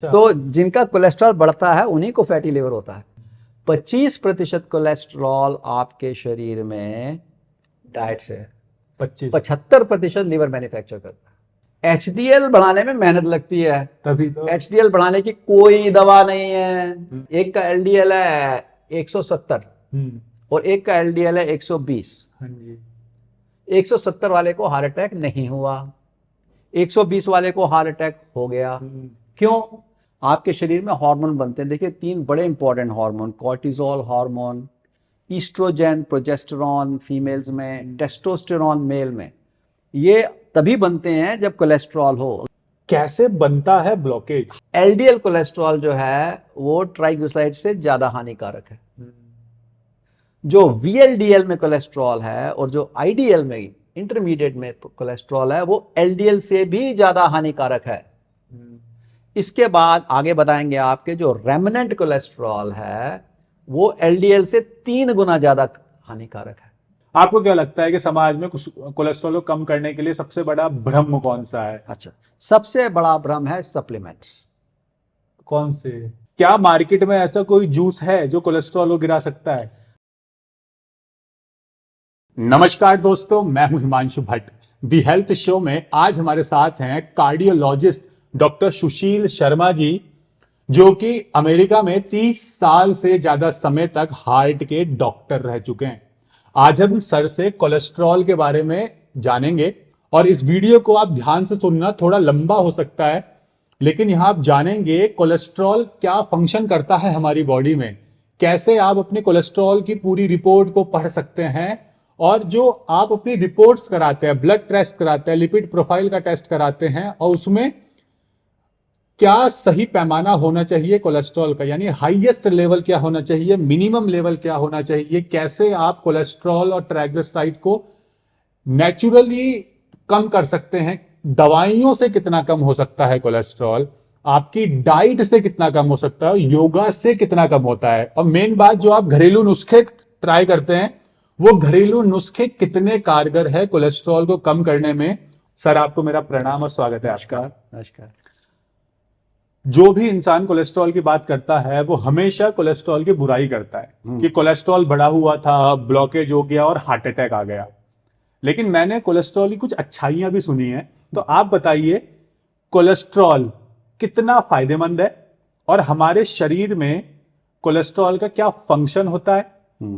तो जिनका कोलेस्ट्रॉल बढ़ता है उन्हीं को फैटी लिवर होता है। 25% कोलेस्ट्रॉल आपके शरीर में डाइट से है, 75% लिवर मैन्युफैक्चर करता है। एचडीएल बढ़ाने में मेहनत लगती है, तभी तो एचडीएल बढ़ाने की कोई दवा नहीं है। एक का एलडीएल है 170 और एक का एलडीएल है 120। हाँ जी। 170 वाले को हार्ट अटैक नहीं हुआ, 120 वाले को हार्ट अटैक हो गया। क्यों? आपके शरीर में हार्मोन बनते हैं। देखिए 3 बड़े important hormone, cortisol hormone, oestrogen progesterone females में, टेस्टोस्टेरॉन मेल में। ये तभी बनते हैं जब कोलेस्ट्रॉल हो। कैसे बनता है ब्लॉकेज? एलडीएल कोलेस्ट्रॉल जो है वो ट्राइग्लिसराइड से ज्यादा हानिकारक है। जो वीएलडीएल में कोलेस्ट्रॉल है और जो आईडीएल में इंटरमीडिएट में कोलेस्ट्रॉल है वो एलडीएल से भी ज्यादा हानिकारक है। इसके बाद आगे बताएंगे आपके जो रेमनेंट कोलेस्ट्रॉल है वो एलडीएल से 3 गुना ज्यादा हानिकारक है। आपको क्या लगता है कि समाज में कोलेस्ट्रॉल को कम करने के लिए सबसे बड़ा भ्रम कौन सा है? अच्छा, सबसे बड़ा भ्रम है सप्लीमेंट्स। कौन से? क्या मार्केट में ऐसा कोई जूस है जो कोलेस्ट्रॉल को गिरा सकता है? नमस्कार दोस्तों, मैं हूं Himanshu Bhatt. The health show में आज हमारे साथ हैं कार्डियोलॉजिस्ट डॉक्टर सुशील शर्मा जी, जो कि अमेरिका में 30 साल से ज्यादा समय तक हार्ट के डॉक्टर रह चुके हैं। आज हम सर से कोलेस्ट्रॉल के बारे में जानेंगे और इस वीडियो को आप ध्यान से सुनना, थोड़ा लंबा हो सकता है, लेकिन यहां आप जानेंगे कोलेस्ट्रॉल क्या फंक्शन करता है हमारी बॉडी में, कैसे आप अपने कोलेस्ट्रॉल की पूरी रिपोर्ट को पढ़ सकते हैं, और जो आप अपनी रिपोर्ट्स कराते हैं, ब्लड टेस्ट कराते हैं, लिपिड प्रोफाइल का टेस्ट कराते हैं, और उसमें क्या सही पैमाना होना चाहिए कोलेस्ट्रॉल का, यानी हाईएस्ट लेवल क्या होना चाहिए, मिनिमम लेवल क्या होना चाहिए, कैसे आप कोलेस्ट्रॉल और ट्राइग्लिसराइड को नेचुरली कम कर सकते हैं, दवाइयों से कितना कम हो सकता है कोलेस्ट्रॉल, आपकी डाइट से कितना कम हो सकता है, योगा से कितना कम होता है, और मेन बात जो आप घरेलू नुस्खे ट्राई करते हैं वो घरेलू नुस्खे कितने कारगर है कोलेस्ट्रॉल को कम करने में। सर, आपको मेरा प्रणाम और स्वागत है आपका। नमस्कार। जो भी इंसान कोलेस्ट्रॉल की बात करता है वो हमेशा कोलेस्ट्रॉल की बुराई करता है कि कोलेस्ट्रॉल बढ़ा हुआ था, ब्लॉकेज हो गया और हार्ट अटैक आ गया। लेकिन मैंने कोलेस्ट्रॉल की कुछ अच्छाइयां भी सुनी है, तो आप बताइए कोलेस्ट्रॉल कितना फायदेमंद है और हमारे शरीर में कोलेस्ट्रॉल का क्या फंक्शन होता है,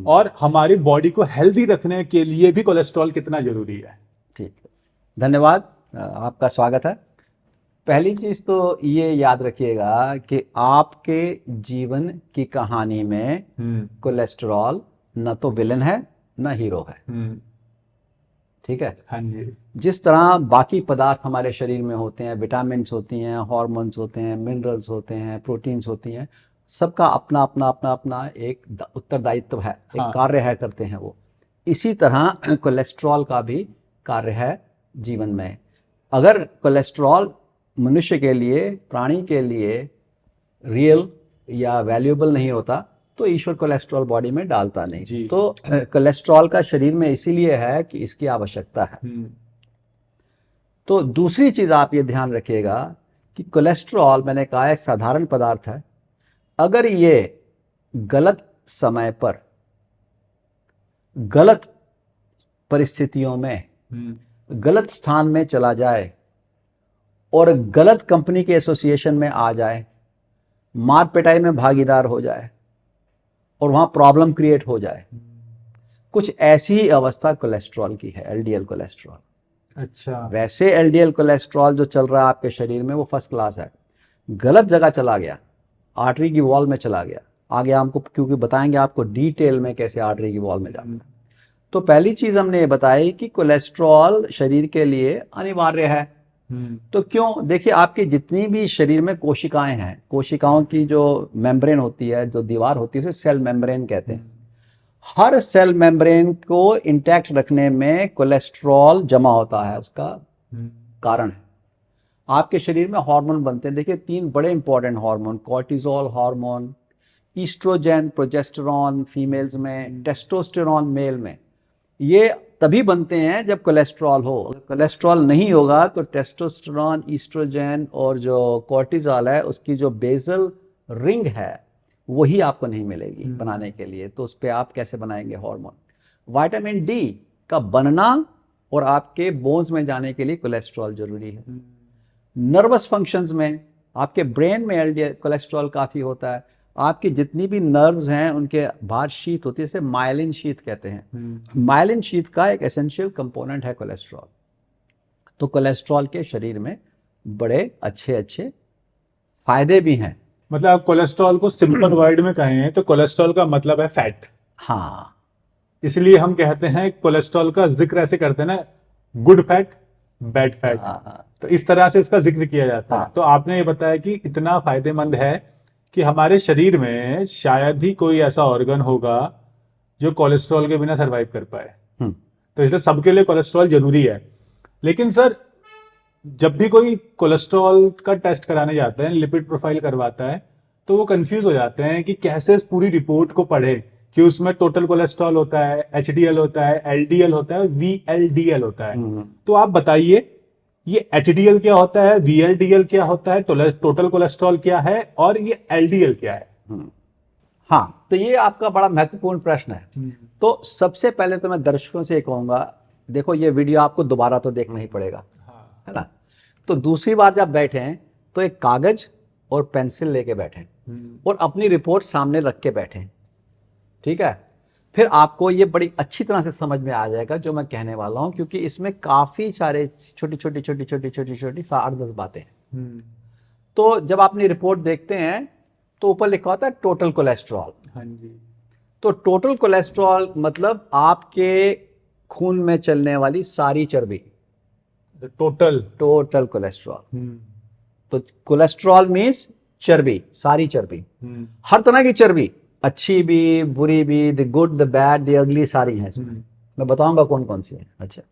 और हमारी बॉडी को हेल्दी रखने के लिए भी कोलेस्ट्रॉल कितना जरूरी है। ठीक है, धन्यवाद, आपका स्वागत है। पहली चीज तो ये याद रखिएगा कि आपके जीवन की कहानी में कोलेस्ट्रॉल न तो विलन है न हीरो है। ठीक है? हाँ जी। जिस तरह बाकी पदार्थ हमारे शरीर में होते हैं, विटामिन्स होती हैं, हार्मोन्स होते हैं, मिनरल्स होते हैं, प्रोटीन्स होती हैं, सबका अपना अपना अपना अपना एक उत्तरदायित्व है, एक कार्य है, करते हैं वो। इसी तरह कोलेस्ट्रॉल का भी कार्य है जीवन में। अगर कोलेस्ट्रॉल मनुष्य के लिए, प्राणी के लिए रियल या वैल्यूएबल नहीं होता तो ईश्वर कोलेस्ट्रॉल बॉडी में डालता नहीं। तो कोलेस्ट्रॉल का शरीर में इसीलिए है कि इसकी आवश्यकता है। तो दूसरी चीज आप ये ध्यान रखिएगा कि कोलेस्ट्रॉल, मैंने कहा, एक साधारण पदार्थ है। अगर ये गलत समय पर, गलत परिस्थितियों में, गलत स्थान में चला जाए और गलत कंपनी के एसोसिएशन में आ जाए, मार पिटाई में भागीदार हो जाए और वहां प्रॉब्लम क्रिएट हो जाए, कुछ ऐसी ही अवस्था कोलेस्ट्रॉल की है, एलडीएल कोलेस्ट्रॉल। अच्छा। वैसे एलडीएल कोलेस्ट्रॉल जो चल रहा है आपके शरीर में वो फर्स्ट क्लास है। गलत जगह चला गया, आर्टरी की वॉल में चला गया, आगे हमको क्योंकि बताएंगे आपको डिटेल में कैसे आर्टरी की वॉल में जाता है। तो पहली चीज हमने ये बताई कि कोलेस्ट्रॉल शरीर के लिए अनिवार्य है। तो क्यों? देखिए, आपकी जितनी भी शरीर में कोशिकाएं हैं, कोशिकाओं की जो मेम्ब्रेन होती है, जो दीवार होती है, उसे सेल मेम्ब्रेन कहते हैं। हर सेल मेम्ब्रेन को इंटैक्ट रखने में कोलेस्ट्रॉल जमा होता है, उसका कारण है। आपके शरीर में हार्मोन बनते हैं। देखिए 3 बड़े important hormone, cortisol hormone, oestrogen progesterone females में, टेस्टोस्टेरॉन मेल में। ये तभी बनते हैं जब कोलेस्ट्रॉल हो। अगर कोलेस्ट्रॉल नहीं होगा तो टेस्टोस्टेरोन, ईस्ट्रोजन और जो कॉर्टिजोल है उसकी जो बेसल रिंग है वही आपको नहीं मिलेगी बनाने के लिए। तो उस पर आप कैसे बनाएंगे हार्मोन? विटामिन डी का बनना और आपके बोन्स में जाने के लिए कोलेस्ट्रॉल जरूरी है। नर्वस फंक्शंस में, आपके ब्रेन में एलडीएल कोलेस्ट्रॉल काफ़ी होता है। आपकी जितनी भी नर्व्स हैं उनके बाहर शीथ होती है, इसे माइलिन शीथ कहते हैं। माइलिन शीथ का एक एसेंशियल कंपोनेंट है कोलेस्ट्रॉल। तो कोलेस्ट्रॉल के शरीर में बड़े अच्छे अच्छे फायदे भी हैं। मतलब आप कोलेस्ट्रॉल को सिंपल वर्ड में कहें तो कोलेस्ट्रॉल का मतलब है फैट। हाँ, इसलिए हम कहते हैं कोलेस्ट्रॉल का जिक्र ऐसे करते हैं ना, गुड फैट, बैड फैट। हाँ, तो इस तरह से इसका जिक्र किया जाता है। हाँ। तो आपने ये बताया कि इतना फायदेमंद है कि हमारे शरीर में शायद ही कोई ऐसा ऑर्गन होगा जो कोलेस्ट्रॉल के बिना सरवाइव कर पाए। तो इसलिए सबके लिए कोलेस्ट्रॉल जरूरी है। लेकिन सर, जब भी कोई कोलेस्ट्रॉल का टेस्ट कराने जाता है, लिपिड प्रोफाइल करवाता है, तो वो कंफ्यूज हो जाते हैं कि कैसे इस पूरी रिपोर्ट को पढ़े कि उसमें टोटल कोलेस्ट्रॉल होता है, एचडीएल होता है, एलडीएल होता है, वीएलडीएल होता है। तो आप बताइए, ये एचडीएल क्या होता है, वीएलडीएल क्या होता है, टोटल कोलेस्ट्रॉल क्या है और ये एलडीएल क्या है? हाँ, तो ये आपका बड़ा महत्वपूर्ण प्रश्न है। तो सबसे पहले तो मैं दर्शकों से कहूंगा, देखो ये वीडियो आपको दोबारा तो देखना ही पड़ेगा, है ना। तो दूसरी बार जब बैठें तो एक कागज और पेंसिल लेके बैठें और अपनी रिपोर्ट सामने रख के बैठें, ठीक है। फिर आपको ये बड़ी अच्छी तरह से समझ में आ जाएगा जो मैं कहने वाला हूं, क्योंकि इसमें काफी सारे छोटी छोटी छोटी छोटी छोटी छोटी 8-10 बातें हैं। तो जब आपने रिपोर्ट देखते हैं तो ऊपर लिखा होता है टोटल कोलेस्ट्रॉल। हाँ जी। तो टोटल कोलेस्ट्रॉल मतलब आपके खून में चलने वाली सारी चर्बी, टोटल कोलेस्ट्रॉल। तो कोलेस्ट्रॉल मीन्स चर्बी, सारी चर्बी, हर तरह की चर्बी, अच्छी भी, बुरी भी, the good, the bad, the ugly, सारी हैं इसमें। मैं बताऊंगा कौन कौन सी है। अच्छा,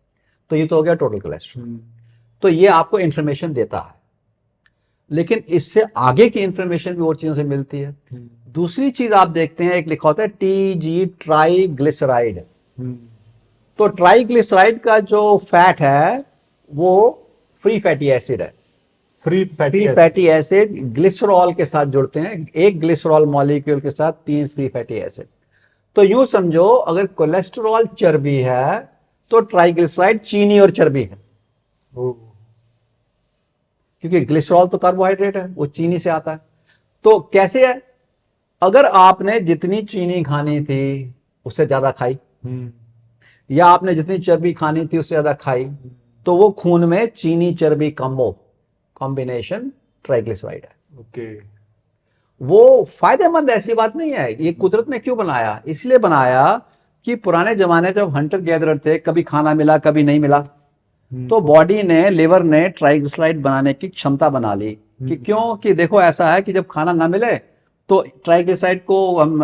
तो ये तो हो गया टोटल कोलेस्ट्रॉल। तो ये आपको इंफॉर्मेशन देता है, लेकिन इससे आगे की इंफॉर्मेशन भी और चीजों से मिलती है। दूसरी चीज आप देखते हैं, एक लिखा होता है TG, ट्राइग्लिसराइड। तो ट्राइग्लिसराइड का जो फैट है वो फ्री फैटी एसिड है। फ्री फैटी एसिड ग्लिसरॉल के साथ जुड़ते हैं, एक ग्लिसरॉल मॉलिक्यूल के साथ 3 फ्री फैटी एसिड। तो यूं समझो, अगर कोलेस्ट्रॉल चर्बी है तो ट्राइग्लिसराइड चीनी और चर्बी है, क्योंकि ग्लिसरॉल तो कार्बोहाइड्रेट है, वो चीनी से आता है। तो कैसे है, अगर आपने जितनी चीनी खानी थी उससे ज्यादा खाई, या आपने जितनी चर्बी खानी थी उससे ज्यादा खाई, तो वो खून में चीनी चर्बी कम्बो, कॉम्बिनेशन ट्राइग्लिसराइड है। ओके। वो फायदेमंद ऐसी बात नहीं है। ये कुदरत ने क्यों बनाया? इसलिए बनाया कि पुराने जमाने जब हंटर गैदरर थे, कभी खाना मिला कभी नहीं मिला, तो बॉडी ने, लिवर ने ट्राइग्लिसराइड बनाने की क्षमता बना ली। कि क्यों? कि देखो ऐसा है कि जब खाना ना मिले तो ट्राइग्लिसराइड को हम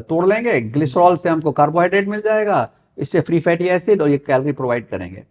तोड़ लेंगे, ग्लिसरॉल से हमको कार्बोहाइड्रेट मिल जाएगा, इससे फ्री फैटी एसिड और ये कैलोरी प्रोवाइड करेंगे।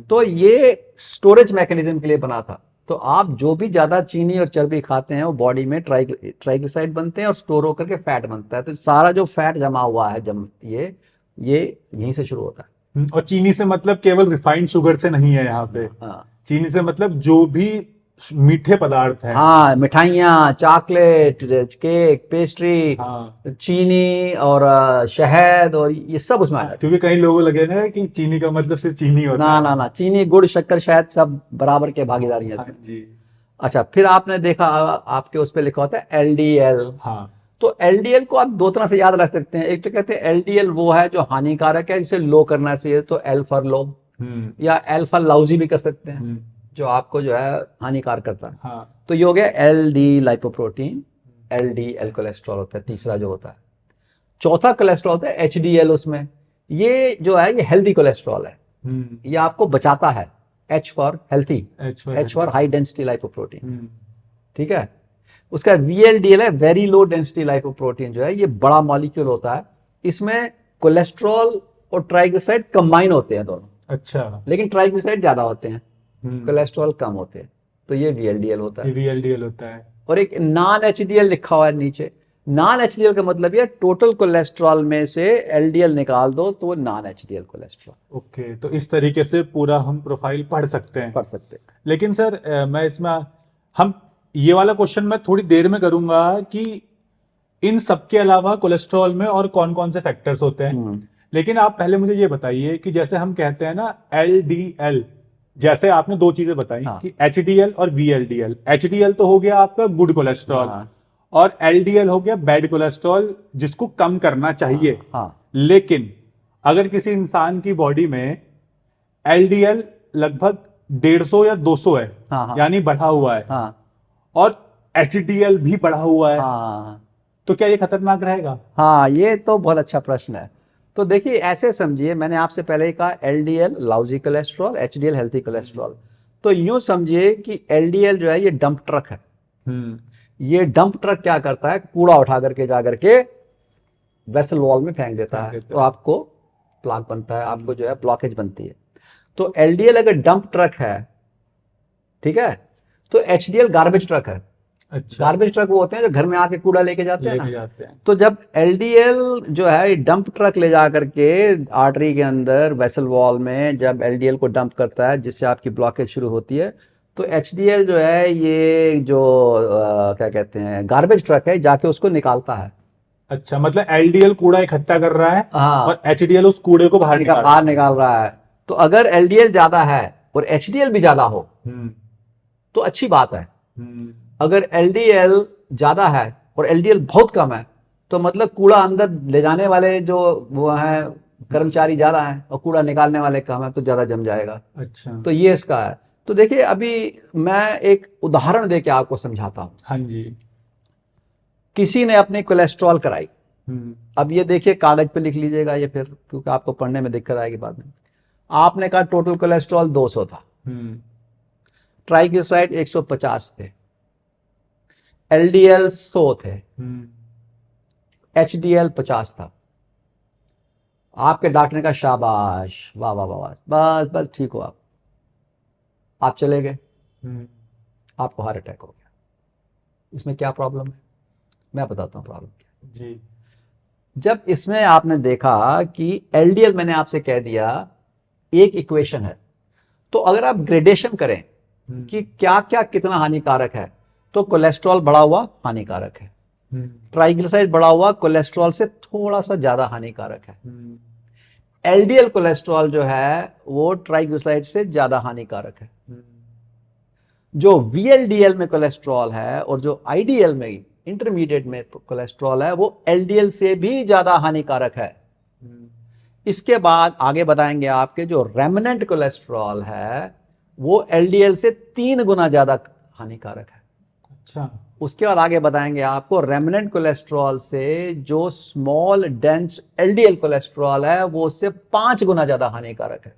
तो ये स्टोरेज मैकेनिज्म के लिए बना था। तो आप जो भी ज्यादा चीनी और चर्बी खाते हैं वो बॉडी में ट्राइग्लिसराइड बनते हैं और स्टोर होकर के फैट बनता है। तो सारा जो फैट जमा हुआ है, ये यहीं से शुरू होता है। और चीनी से मतलब केवल रिफाइंड शुगर से नहीं है यहाँ पे। हाँ, चीनी से मतलब जो भी मीठे पदार्थ हैं। हाँ, मिठाइयाँ, चॉकलेट, केक, पेस्ट्री, हाँ। चीनी और शहद और ये सब उसमें आ जाता है। क्योंकि कई लोगों लगे ना कि चीनी का मतलब सिर्फ चीनी होता ना है। ना ना, चीनी, गुड़, शक्कर, शहद सब बराबर के भागीदारी है हाँ इसमें। जी। अच्छा, फिर आपने देखा आपके उस पे लिखा होता है LDL। हाँ। तो LDL को आप दो तरह से याद रख सकते हैं। एक तो कहते हैं LDL वो है जो हानिकारक है, जिसे लो करना चाहिए, तो L फॉर लो, या L फॉर लाउजी भी कर सकते हैं, जो आपको जो है हानिकारक करता है। हाँ। तो ये हो गया LD लाइपोप्रोटीन, LDL कोलेस्ट्रॉल होता है तीसरा जो होता है। चौथा कोलेस्ट्रॉल होता है HDL। उसमें ये जो है ये हेल्दी कोलेस्ट्रॉल है, ये आपको बचाता है। H for healthy, H for high density lipoprotein, ठीक है। उसका VLDL है, वेरी लो डेंसिटी लाइपोप्रोटीन, जो है ये बड़ा मॉलिक्यूल होता है। इसमें कोलेस्ट्रॉल और ट्राइग्लिसराइड कंबाइन होते हैं दोनों। अच्छा। लेकिन ट्राइग्लिसराइड ज्यादा होते हैं, कोलेस्ट्रॉल कम होते हैं, तो ये VLDL होता है। VLDL होता है। और एक नॉन HDL लिखा हुआ है नीचे, नॉन एचडीएल का मतलब ये टोटल कोलेस्ट्रॉल में से एलडीएल निकाल दो तो वो नॉन एचडीएल कोलेस्ट्रॉल। ओके, तो इस तरीके से पूरा हम प्रोफाइल पढ़ सकते हैं। पढ़ सकते हैं। लेकिन सर मैं इसमें हम ये वाला क्वेश्चन मैं थोड़ी देर में करूंगा कि इन सब के अलावा कोलेस्ट्रॉल में और कौन कौन से फैक्टर्स होते हैं। लेकिन आप पहले मुझे ये बताइए कि जैसे हम कहते हैं ना एलडीएल, जैसे आपने दो चीजें बताई हाँ। कि एचडीएल और वीएलडीएल। एचडीएल तो हो गया आपका गुड कोलेस्ट्रॉल, हाँ। और एलडीएल हो गया बैड कोलेस्ट्रॉल जिसको कम करना चाहिए। हाँ। लेकिन अगर किसी इंसान की बॉडी में एलडीएल लगभग 150 या 200 है, हाँ। हाँ। यानी बढ़ा हुआ है, हाँ। और एचडीएल भी बढ़ा हुआ है, हाँ। तो क्या ये खतरनाक रहेगा? हाँ, ये तो बहुत अच्छा प्रश्न है। तो देखिए ऐसे समझिए, मैंने आपसे पहले ही कहा LDL lousy cholesterol, HDL healthy cholesterol. तो यूं समझिए कि एलडीएल जो है ये डंप ट्रक है। ये डंप ट्रक क्या करता है, कूड़ा उठा करके जा करके वेसल वॉल में फेंक देता है, तो आपको प्लाक बनता है, आपको जो है ब्लॉकेज बनती है। तो एलडीएल अगर डंप ट्रक है, ठीक है, तो एचडीएल गार्बेज ट्रक है। अच्छा, गार्बेज ट्रक वो होते हैं जो घर में आके कूड़ा लेके जाते हैं लेके ना। जाते हैं। तो जब एलडीएल जो है डंप ट्रक ले जा करके आर्टरी के अंदर वेसल वॉल में जब एलडीएल को डंप करता है, जिससे आपकी ब्लॉकेज शुरू होती है, तो एचडीएल जो है ये जो क्या कहते हैं गार्बेज ट्रक है, जाके उसको निकालता है। अच्छा, मतलब एलडीएल कूड़ा इकट्ठा कर रहा है, हाँ, और एचडीएल उस कूड़े को बाहर निकाल बाहर निकाल रहा है। तो अगर एलडीएल ज्यादा है और एचडीएल भी ज्यादा हो तो अच्छी बात है। अगर एलडीएल ज्यादा है और एलडीएल बहुत कम है, तो मतलब कूड़ा अंदर ले जाने वाले जो वो है कर्मचारी ज्यादा है और कूड़ा निकालने वाले कम है, तो ज्यादा जम जाएगा। अच्छा, तो ये इसका है। तो देखिए अभी मैं एक उदाहरण देके आपको समझाता हूं। हाँ जी। किसी ने अपनी कोलेस्ट्रॉल कराई। अब ये देखिए कागज पे लिख लीजिएगा ये, फिर क्योंकि आपको पढ़ने में दिक्कत आएगी बाद में। आपने कहा टोटल कोलेस्ट्रॉल 200 था, ट्राइग्लिसराइड 150 थे, एलडीएल 100 थे, एचडीएल 50 था। आपके डॉक्टर ने कहा शाबाश, वाह वाह वाह, बस बस ठीक हो आप चले गए, आपको हार्ट अटैक हो गया। इसमें क्या प्रॉब्लम है, मैं बताता हूं प्रॉब्लम क्या जी। जब इसमें आपने देखा कि एलडीएल, मैंने आपसे कह दिया एक इक्वेशन है, तो अगर आप ग्रेडेशन करें कि क्या क्या कितना हानिकारक है, तो कोलेस्ट्रॉल बढ़ा हुआ हानिकारक है, ट्राइग्लिसराइड बढ़ा हुआ कोलेस्ट्रॉल से थोड़ा सा ज्यादा हानिकारक है, एलडीएल कोलेस्ट्रॉल जो है वो ट्राइग्लिसराइड से ज्यादा हानिकारक है। जो वीएलडीएल में कोलेस्ट्रॉल है और जो आईडीएल में इंटरमीडिएट में कोलेस्ट्रॉल है, वो एलडीएल से भी ज्यादा हानिकारक है। इसके बाद आगे बताएंगे आपके जो रेमनेंट कोलेस्ट्रॉल है वो एलडीएल से 3 गुना ज्यादा हानिकारक है। अच्छा, उसके बाद आगे बताएंगे आपको रेमनेंट कोलेस्ट्रॉल से जो स्मॉल डेंस एलडीएल कोलेस्ट्रॉल है वो उससे 5 गुना ज्यादा हानिकारक है,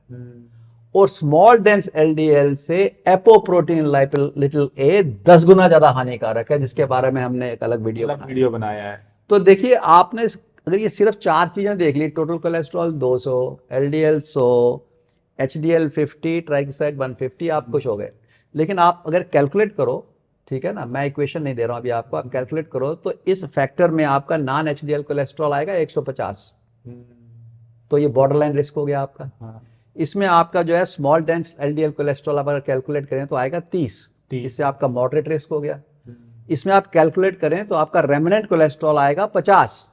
और स्मॉल डेंस एलडीएल से एपोप्रोटीन लिटिल ए 10 गुना ज्यादा हानिकारक है, जिसके बारे में हमने एक अलग वीडियो बनाया है। तो देखिए आपने अगर ये सिर्फ 4 चीजें देख ली, total cholesterol 200, LDL 100, HDL 50, triglyceride 150, आप खुश हो गए। लेकिन आप अगर कैलकुलेट करो, ठीक है ना, मैं इक्वेशन नहीं दे रहा हूं अभी आपको, आप कैलकुलेट करो तो इस फैक्टर में आपका नॉन एचडीएल कोलेस्ट्रॉल आएगा 150, तो ये बॉर्डरलाइन रिस्क हो गया आपका। हाँ। इसमें आपका जो है स्मॉल डेंस एलडीएल कोलेस्ट्रॉल अगर कैलकुलेट करें तो आएगा 30, इससे आपका मॉडरेट रिस्क हो गया। इसमें आप कैलकुलेट करें तो आपका रेमनेंट कोलेस्ट्रॉल आएगा 50,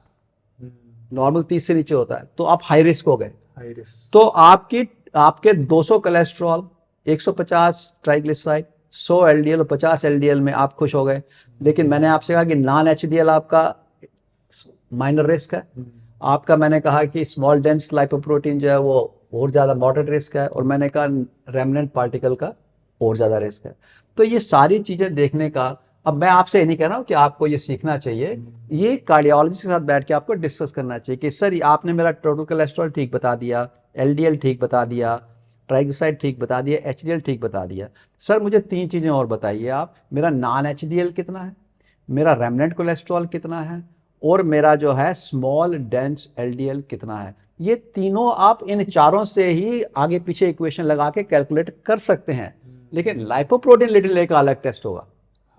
नॉर्मल 30 से नीचे होता है, तो आप हाई रिस्क हो गए। तो आपके 200 कोलेस्ट्रॉल, 150 ट्राइग्लिसराइड, 100 एलडीएल और 50 एलडीएल में आप खुश हो गए। लेकिन मैंने आपसे कहा कि नॉन एचडीएल आपका माइनर रिस्क है, आपका मैंने कहा कि स्मॉल डेंस लाइपोप्रोटीन जो है वो और ज्यादा मॉडरेट रिस्क है, और मैंने कहा रेमनेंट पार्टिकल का और ज्यादा रिस्क है। तो ये सारी चीजें देखने का, अब मैं आपसे ये नहीं कह रहा हूं कि आपको ये सीखना चाहिए, ये कार्डियोलॉजिस्ट के साथ बैठ के आपको डिस्कस करना चाहिए कि सर आपने मेरा टोटल कोलेस्ट्रॉल ठीक बता दिया, एलडीएल ठीक बता दिया, ट्राइग्लिसराइड ठीक बता दिया, एचडीएल ठीक बता दिया, सर मुझे 3 चीजें और बताइए आप, मेरा नॉन एचडीएल कितना है, मेरा रेमनेंट कोलेस्ट्रॉल कितना है, और मेरा जो है स्मॉल डेंस एलडीएल कितना है। ये तीनों आप इन चारों से ही आगे पीछे इक्वेशन लगा के कैलकुलेट कर सकते हैं, लेकिन लाइपोप्रोटीन लिटिल ए का अलग टेस्ट होगा।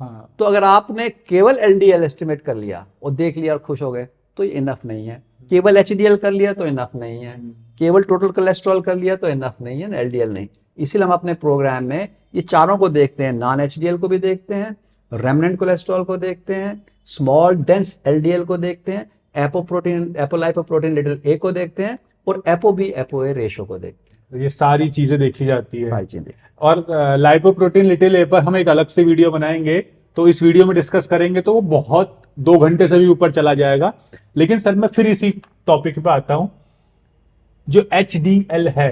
हाँ। तो अगर आपने केवल एलडीएल एस्टिमेट कर लिया और देख लिया और खुश हो गए तो ये इनफ नहीं है, केवल एचडीएल कर लिया तो इनफ नहीं है, केवल टोटल कोलेस्ट्रॉल कर लिया तो इनफ नहीं है, एलडीएल नहीं। इसीलिए हम अपने प्रोग्राम में ये चारों को देखते हैं, नॉन एचडीएल को भी देखते हैं, रेमनेंट कोलेस्ट्रॉल को देखते हैं, स्मॉल डेंस एलडीएल को देखते हैं, एपोप्रोटीन एपोलाइपोप्रोटीन लिटिल ए को देखते हैं, और एपो बी एपो ए रेशो को देखते हैं। तो ये सारी चीजें देखी जाती है। सारी चीजें। और लाइपोप्रोटीन लिटिल ए पर हम एक अलग से वीडियो बनाएंगे, तो इस वीडियो में डिस्कस करेंगे, तो वो बहुत 2 घंटे से भी ऊपर चला जाएगा। लेकिन सर मैं फिर इसी टॉपिक पे आता हूं, जो एचडीएल है,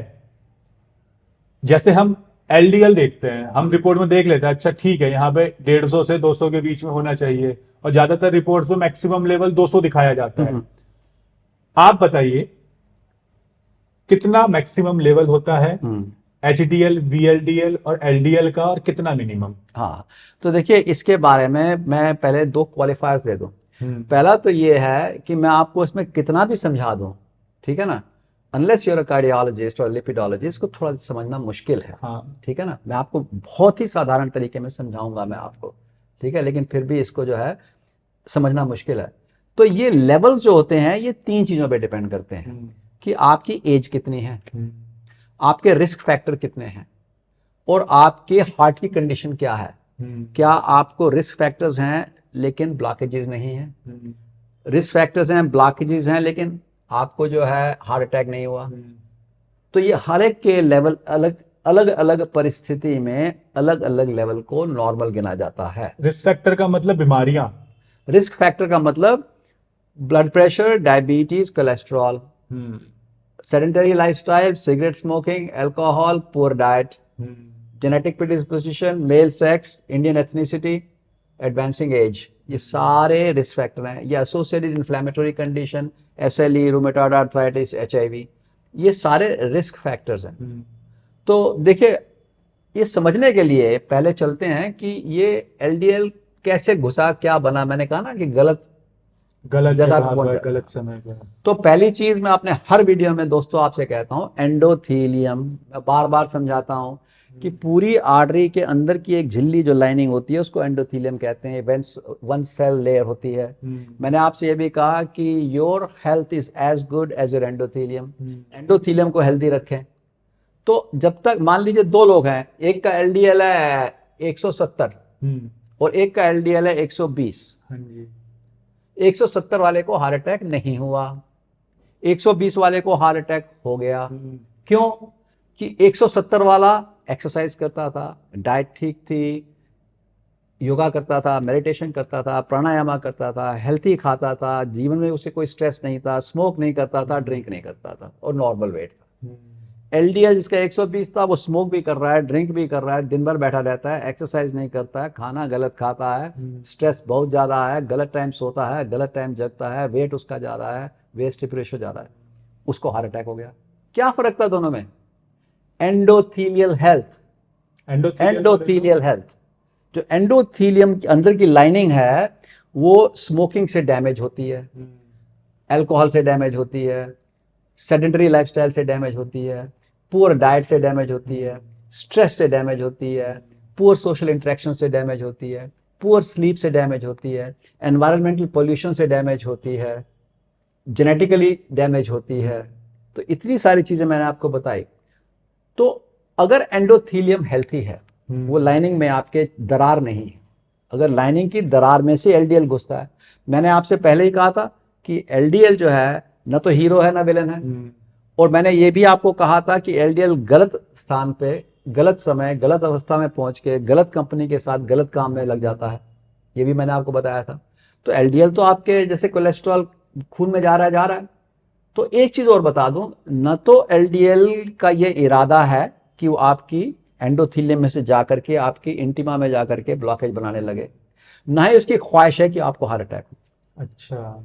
जैसे हम एलडीएल देखते हैं, हम रिपोर्ट में देख लेते हैं, अच्छा ठीक है यहाँ पे 150 से 200 के बीच में होना चाहिए, और ज्यादातर रिपोर्ट्स में मैक्सिमम लेवल 200 दिखाया जाता है। आप बताइए कितना मैक्सिमम लेवल होता है एचडीएल, वीएलडीएल और एलडीएल का, और कितना मिनिमम? हाँ, तो देखिए इसके बारे में मैं पहले 2 क्वालिफायर्स दे दूं। पहला तो ये है कि मैं आपको इसमें कितना भी समझा दूं, ठीक है ना, अनलेस यूर अ कार्डियोलॉजिस्ट और लिपिडोलॉजिस्ट को थोड़ा समझना मुश्किल है। हाँ। ठीक है ना, मैं आपको बहुत ही साधारण तरीके में समझाऊंगा मैं आपको, ठीक है, लेकिन फिर भी इसको जो है समझना मुश्किल है। तो ये लेवल्स जो होते हैं ये 3 चीजों पे डिपेंड करते हैं कि आपकी एज कितनी है, आपके रिस्क फैक्टर कितने हैं, और आपके हार्ट की कंडीशन क्या है। क्या आपको रिस्क फैक्टर्स हैं लेकिन ब्लॉकेजेस नहीं है, रिस्क फैक्टर्स हैं, ब्लॉकेजेस हैं, लेकिन आपको जो है हार्ट अटैक नहीं हुआ। तो ये हर एक के लेवल अलग अलग अलग परिस्थिति में अलग अलग लेवल को नॉर्मल गिना जाता है। रिस्क फैक्टर का मतलब बीमारियां, रिस्क फैक्टर का मतलब blood pressure, diabetes, cholesterol, sedentary lifestyle, cigarette smoking, alcohol, poor diet, genetic predisposition, male sex, Indian ethnicity, advancing age, ये सारे रिस्क फैक्टर हैं। ये associated inflammatory condition, SLE, rheumatoid arthritis, HIV, ये सारे रिस्क फैक्टर्स हैं। तो देखिए ये समझने के लिए पहले चलते हैं कि ये एलडीएल कैसे घुसा, क्या बना। मैंने कहा ना कि गलत जगह पर, गलत समय पर। तो पहली चीज मैं अपने हर वीडियो में दोस्तों आपसे कहता हूं, एंडोथीलियम। मैं बार बार समझाता हूं कि पूरी आर्टरी के अंदर की एक झिल्ली जो लाइनिंग होती है उसको एंडोथीलियम कहते हैं, वन सेल लेयर होती है। मैंने आपसे ये भी कहा कि your health is as good as your endothelium. Endothelium को हेल्दी रखें। तो जब तक मान लीजिए 2 लोग हैं, एक का एलडीएल है 170 और एक का एलडीएल है 120। 170 वाले को हार्ट अटैक नहीं हुआ, 120 वाले को हार्ट अटैक हो गया। क्यों? कि 170 वाला एक्सरसाइज करता था, डाइट ठीक थी, योगा करता था, मेडिटेशन करता था, प्राणायाम करता था, हेल्थी खाता था, जीवन में उसे कोई स्ट्रेस नहीं था, स्मोक नहीं करता था, ड्रिंक नहीं करता था, और नॉर्मल वेट था। एलडीएल जिसका 120 था वो स्मोक भी कर रहा है, ड्रिंक भी कर रहा है, दिन भर बैठा रहता है, एक्सरसाइज नहीं करता है, खाना गलत खाता है, स्ट्रेस बहुत ज्यादा है, गलत टाइम सोता है, गलत टाइम जगता है, वेट उसका ज्यादा है, वेस्ट रेशो ज्यादा है, उसको हार्ट अटैक हो गया। क्या फर्क था दोनों में? Endothelial health. एंडोथीलियल हेल्थ, जो एंडोथीलियम के अंदर की लाइनिंग है वो स्मोकिंग से डैमेज होती है, अल्कोहल से डैमेज होती है, सेडेंटरी लाइफस्टाइल से डैमेज होती है, पुअर डाइट से डैमेज होती है, स्ट्रेस से डैमेज होती है, पुअर सोशल इंटरेक्शन से डैमेज होती है, पुअर स्लीप से डैमेज होती है, एनवायरमेंटल पोल्यूशन से डैमेज होती है, जेनेटिकली डैमेज होती है। तो इतनी सारी चीजें मैंने आपको बताई। तो अगर एंडोथीलियम हेल्थी है, वो लाइनिंग में आपके दरार नहीं है, अगर लाइनिंग की दरार में से एलडीएल घुसता है, मैंने आपसे पहले ही कहा था कि एलडीएल जो है न तो हीरो है ना विलन है, और मैंने ये भी आपको कहा था कि एलडीएल गलत स्थान पे, गलत समय, गलत अवस्था में पहुंच के गलत कंपनी के साथ गलत काम में लग जाता है, ये भी मैंने आपको बताया था। तो एलडीएल तो आपके जैसे कोलेस्ट्रॉल खून में जा रहा है। तो एक चीज और बता दूं, न तो एलडीएल का ये इरादा है कि वो आपकी एंडोथीलियम में से जाकर के आपकी इंटिमा में जाकर के ब्लॉकेज बनाने लगे, ना ही उसकी ख्वाहिश है कि आपको हार्ट अटैक हो। अच्छा,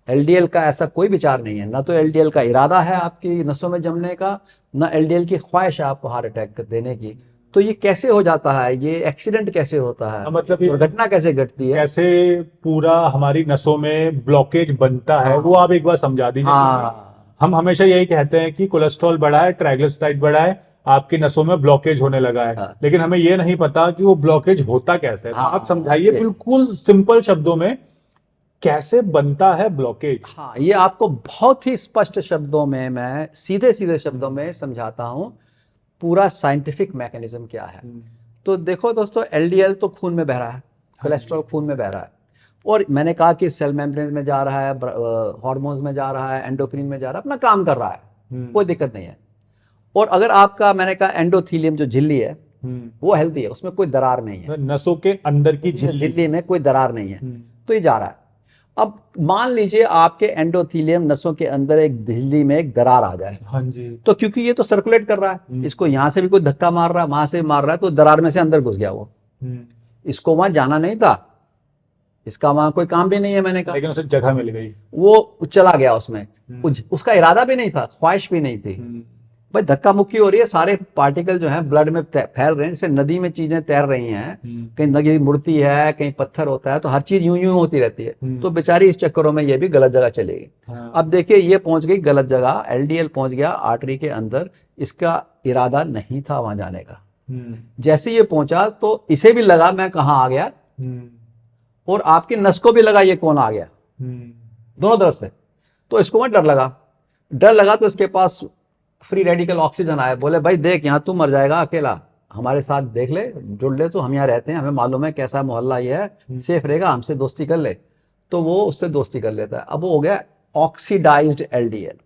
एलडीएल का ऐसा कोई विचार नहीं है, ना तो एलडीएल का इरादा है आपकी नसों में जमने का, ना एलडीएल की ख्वाहिश है आपको हार्ट अटैक देने की। तो ये कैसे हो जाता है, ये एक्सीडेंट कैसे होता है, मतलब दुर्घटना कैसे घटती है, कैसे पूरा हमारी नसों में ब्लॉकेज बनता है, वो आप एक बार समझा दीजिए। हम हमेशा यही कहते हैं कि कोलेस्ट्रॉल बढ़ा है, ट्राइग्लिसराइड बढ़ा है, आपकी नसों में ब्लॉकेज होने लगा है। हाँ। लेकिन हमें ये नहीं पता कि वो ब्लॉकेज होता कैसे है। तो हाँ, आप समझाइए ये- बिल्कुल सिंपल शब्दों में कैसे बनता है ब्लॉकेज। हाँ, ये आपको बहुत ही स्पष्ट शब्दों में, मैं सीधे सीधे शब्दों में समझाता हूँ पूरा साइंटिफिक मैकेनिज्म क्या है। तो देखो दोस्तों, एलडीएल तो खून में बह रहा है, कोलेस्ट्रॉल खून में बह रहा है, और मैंने कहा कि सेल मेम्ब्रेन में जा रहा है, हार्मोन्स में जा रहा है, एंडोक्रिन में जा रहा है, अपना काम कर रहा है, कोई दिक्कत नहीं है। और अगर आपका, मैंने कहा एंडोथीलियम जो झिल्ली है वो हेल्दी है, उसमें कोई दरार नहीं है, नसों के अंदर की झिल्ली झिल्ली में कोई दरार नहीं है, तो ये जा रहा है। अब मान लीजिए आपके एंडोथीलियम नसों के अंदर एक झिल्ली में एक दरार आ जाए, हाँ जी। तो क्योंकि ये तो सर्कुलेट कर रहा है, इसको यहां से भी कोई धक्का मार रहा है, वहां से मार रहा है, तो दरार में से अंदर घुस गया वो, इसको वहां जाना नहीं था, इसका वहां कोई काम भी नहीं है, मैंने कहा, लेकिन उसे जगह मिल गई, वो चला गया उसमें, उसका इरादा भी नहीं था, ख्वाहिश भी नहीं थी। भाई धक्का मुक्की हो रही है, सारे पार्टिकल जो हैं ब्लड में फैल रहे हैं, जैसे नदी में चीजें तैर रही हैं, कहीं नदी मुड़ती है, कहीं पत्थर होता है, तो हर चीज यूं यूं होती रहती है, तो बेचारी इस चक्करों में ये भी गलत जगह चली गई। अब देखिए ये पहुंच गई गलत जगह, एलडीएल पहुंच गया आर्टरी के अंदर, इसका इरादा नहीं था वहां जाने का। जैसे ये पहुंचा तो इसे भी लगा मैं कहाँ आ गया, और आपके नस को भी लगा ये कौन आ गया, दोनों तरफ से। तो इसको वहां डर लगा, तो इसके पास फ्री रेडिकल ऑक्सीजन आया, बोले भाई देख यहाँ तू मर जाएगा अकेला, हमारे साथ देख ले, जुड़ ले, तो हम यहाँ रहते हैं, हमें मालूम है कैसा मोहल्ला ये है, सेफ रहेगा, हमसे दोस्ती कर ले। तो वो उससे दोस्ती कर लेता है। अब वो हो गया ऑक्सीडाइज्ड एलडीएल।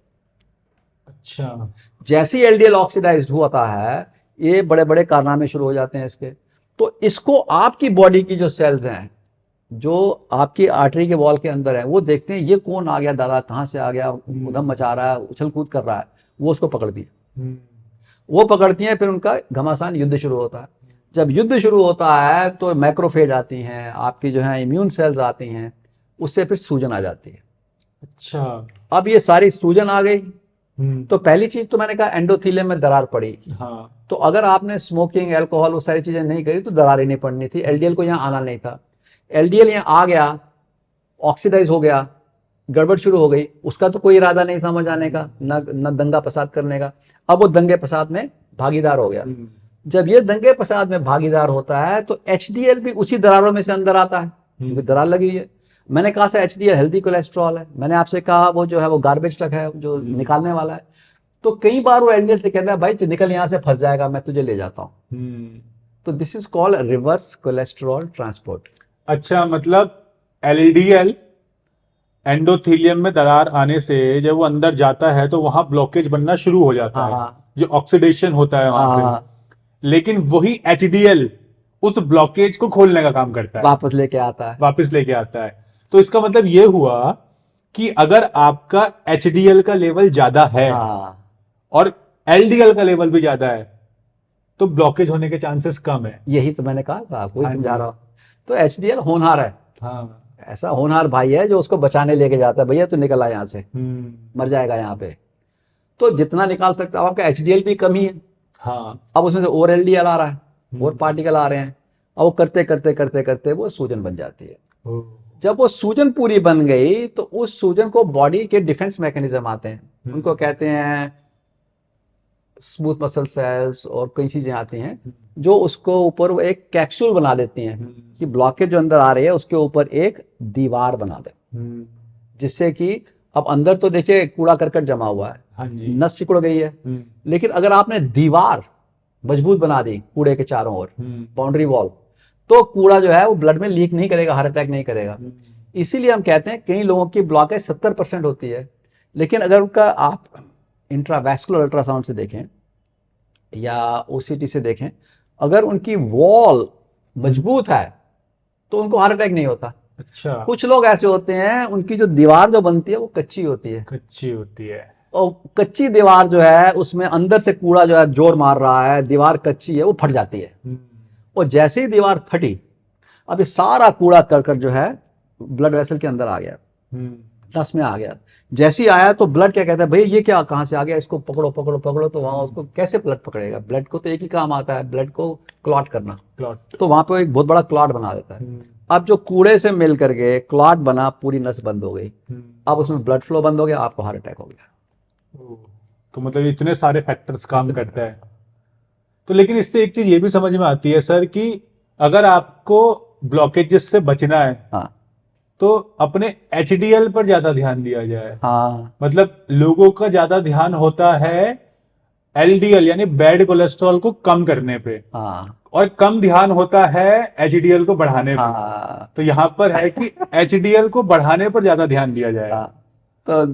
अच्छा। जैसे ही एलडीएल ऑक्सीडाइज्ड होता है, ये बड़े बड़े कारनामे शुरू हो जाते हैं इसके। तो इसको आपकी बॉडी की जो सेल्स हैं, जो आपकी आर्टरी के वॉल के अंदर है, वो देखते हैं ये कौन आ गया दादा, कहाँ से आ गया, उधम मचा रहा है, उछल कूद कर रहा है, वो उसको पकड़ती है। वो पकड़ती हैं, फिर उनका घमासान युद्ध शुरू होता है। जब युद्ध शुरू होता है तो मैक्रोफेज आती हैं, आपकी जो है इम्यून सेल्स आती हैं, उससे फिर सूजन आ जाती है। अच्छा। अब ये सारी सूजन आ गई, तो पहली चीज तो मैंने कहा एंडोथीलियम में दरार पड़ी। हाँ। तो अगर आपने स्मोकिंग, अल्कोहल, वो सारी चीजें नहीं करी तो दरार ही नहीं पड़नी थी, एलडीएल को यहाँ आना नहीं था। एलडीएल यहाँ आ गया, ऑक्सीडाइज हो गया, गड़बड़ शुरू हो गई, उसका तो कोई इरादा नहीं था वहां जाने का, न दंगा फसाद करने का। अब वो दंगे फसाद में भागीदार हो गया। जब ये दंगे फसाद में भागीदार होता है तो एचडीएल भी उसी दरारों में से अंदर आता है, क्योंकि दरार लगी है। मैंने कहा था एचडीएल हेल्दी कोलेस्ट्रॉल है, मैंने आपसे कहा वो जो है वो गार्बेज ट्रक है जो निकालने वाला है। तो कई बार वो एलडीएल से कहता है भाई निकल यहाँ से, फंस जाएगा, मैं तुझे ले जाता हूँ। तो this is called reverse cholesterol transport. अच्छा, मतलब एलडीएल एंडोथीलियम में दरार आने से जब वो अंदर जाता है तो वहां ब्लॉकेज बनना शुरू हो जाता है, जो ऑक्सीडेशन होता है वहां पे। लेकिन वही एचडीएल उस ब्लॉकेज को खोलने का काम करता है, वापस लेके आता है। तो इसका मतलब ये हुआ कि अगर आपका एचडीएल का लेवल ज्यादा है और एलडीएल का लेवल भी ज्यादा है तो ब्लॉकेज होने के चांसेस कम है। यही तो मैंने कहा था, आपको समझा रहा हूं। तो एचडीएल होनहार है, ऐसा होनहार भाई है जो उसको बचाने लेके जाता है, भैया तू निकल आ यहाँ से, मर जाएगा यहाँ पे। तो जितना निकाल सकता है, आपका एचडीएल भी कम ही है। अब उसमें से और एलडीएल आ रहा है, और पार्टिकल आ रहे हैं। अब वो करते करते करते करते वो सूजन बन जाती है। जब वो सूजन पूरी बन गई तो उस सूजन को बॉडी के डिफेंस मैकेनिज्म आते हैं, उनको कहते हैं स्मूथ मसल सेल्स, और कई चीजें आती हैं जो उसको ऊपर वो एक कैप्सूल बना देती हैं कि ब्लॉकेज जो अंदर आ रही है उसके ऊपर एक दीवार बना दे, जिससे कि अब अंदर तो देखिए कूड़ा करकट जमा हुआ है, नस सिकुड़ गई है, लेकिन अगर आपने दीवार मजबूत बना दी कूड़े के चारों ओर, बाउंड्री वॉल, तो कूड़ा जो है वो ब्लड में लीक नहीं करेगा, हार्ट अटैक नहीं करेगा। इसीलिए हम कहते हैं कई लोगों की ब्लॉकेज 70% होती है, लेकिन अगर उनका आप इंट्रावैस्कुलर अल्ट्रासाउंड से देखें या ओसीटी से देखें, अगर उनकी वॉल मजबूत है तो उनको हार्ट अटैक नहीं होता। अच्छा। कुछ लोग ऐसे होते हैं उनकी जो दीवार जो बनती है वो कच्ची होती है, और कच्ची दीवार जो है उसमें अंदर से कूड़ा जो है जोर मार रहा है, दीवार कच्ची है, वो फट जाती है। और जैसे ही दीवार फटी, अब ये सारा कूड़ा करकट जो है ब्लड वेसल के अंदर आ गया, नस में आ गया। जैसे ही आया तो ब्लड क्या कहता है, भाई ये क्या कहां से आ गया, इसको पकड़ो पकड़ो पकड़ो। तो वहां उसको कैसे ब्लड पकड़ेगा, ब्लड को तो एक ही काम आता है, ब्लड को क्लॉट करना। तो वहां पे एक बहुत बड़ा क्लॉट बना देता है। अब जो कूड़े से मिल करके क्लॉट बना, पूरी नस बंद हो गई, अब उसमें ब्लड फ्लो बंद हो गया, आपको हार्ट अटैक हो गया। तो मतलब इतने सारे फैक्टर्स काम करते हैं। तो लेकिन इससे एक चीज ये भी समझ में आती है सर कि अगर आपको ब्लॉकेजेस से बचना है हाँ तो अपने एचडीएल पर ज्यादा ध्यान दिया जाए। हाँ मतलब लोगों का ज्यादा ध्यान होता है एलडीएल यानी बैड कोलेस्ट्रॉल को कम करने पे, हाँ और कम ध्यान होता है एचडीएल को बढ़ाने पे। हाँ तो यहाँ पर है कि एचडीएल को बढ़ाने पर ज्यादा ध्यान दिया जाए। हाँ। तो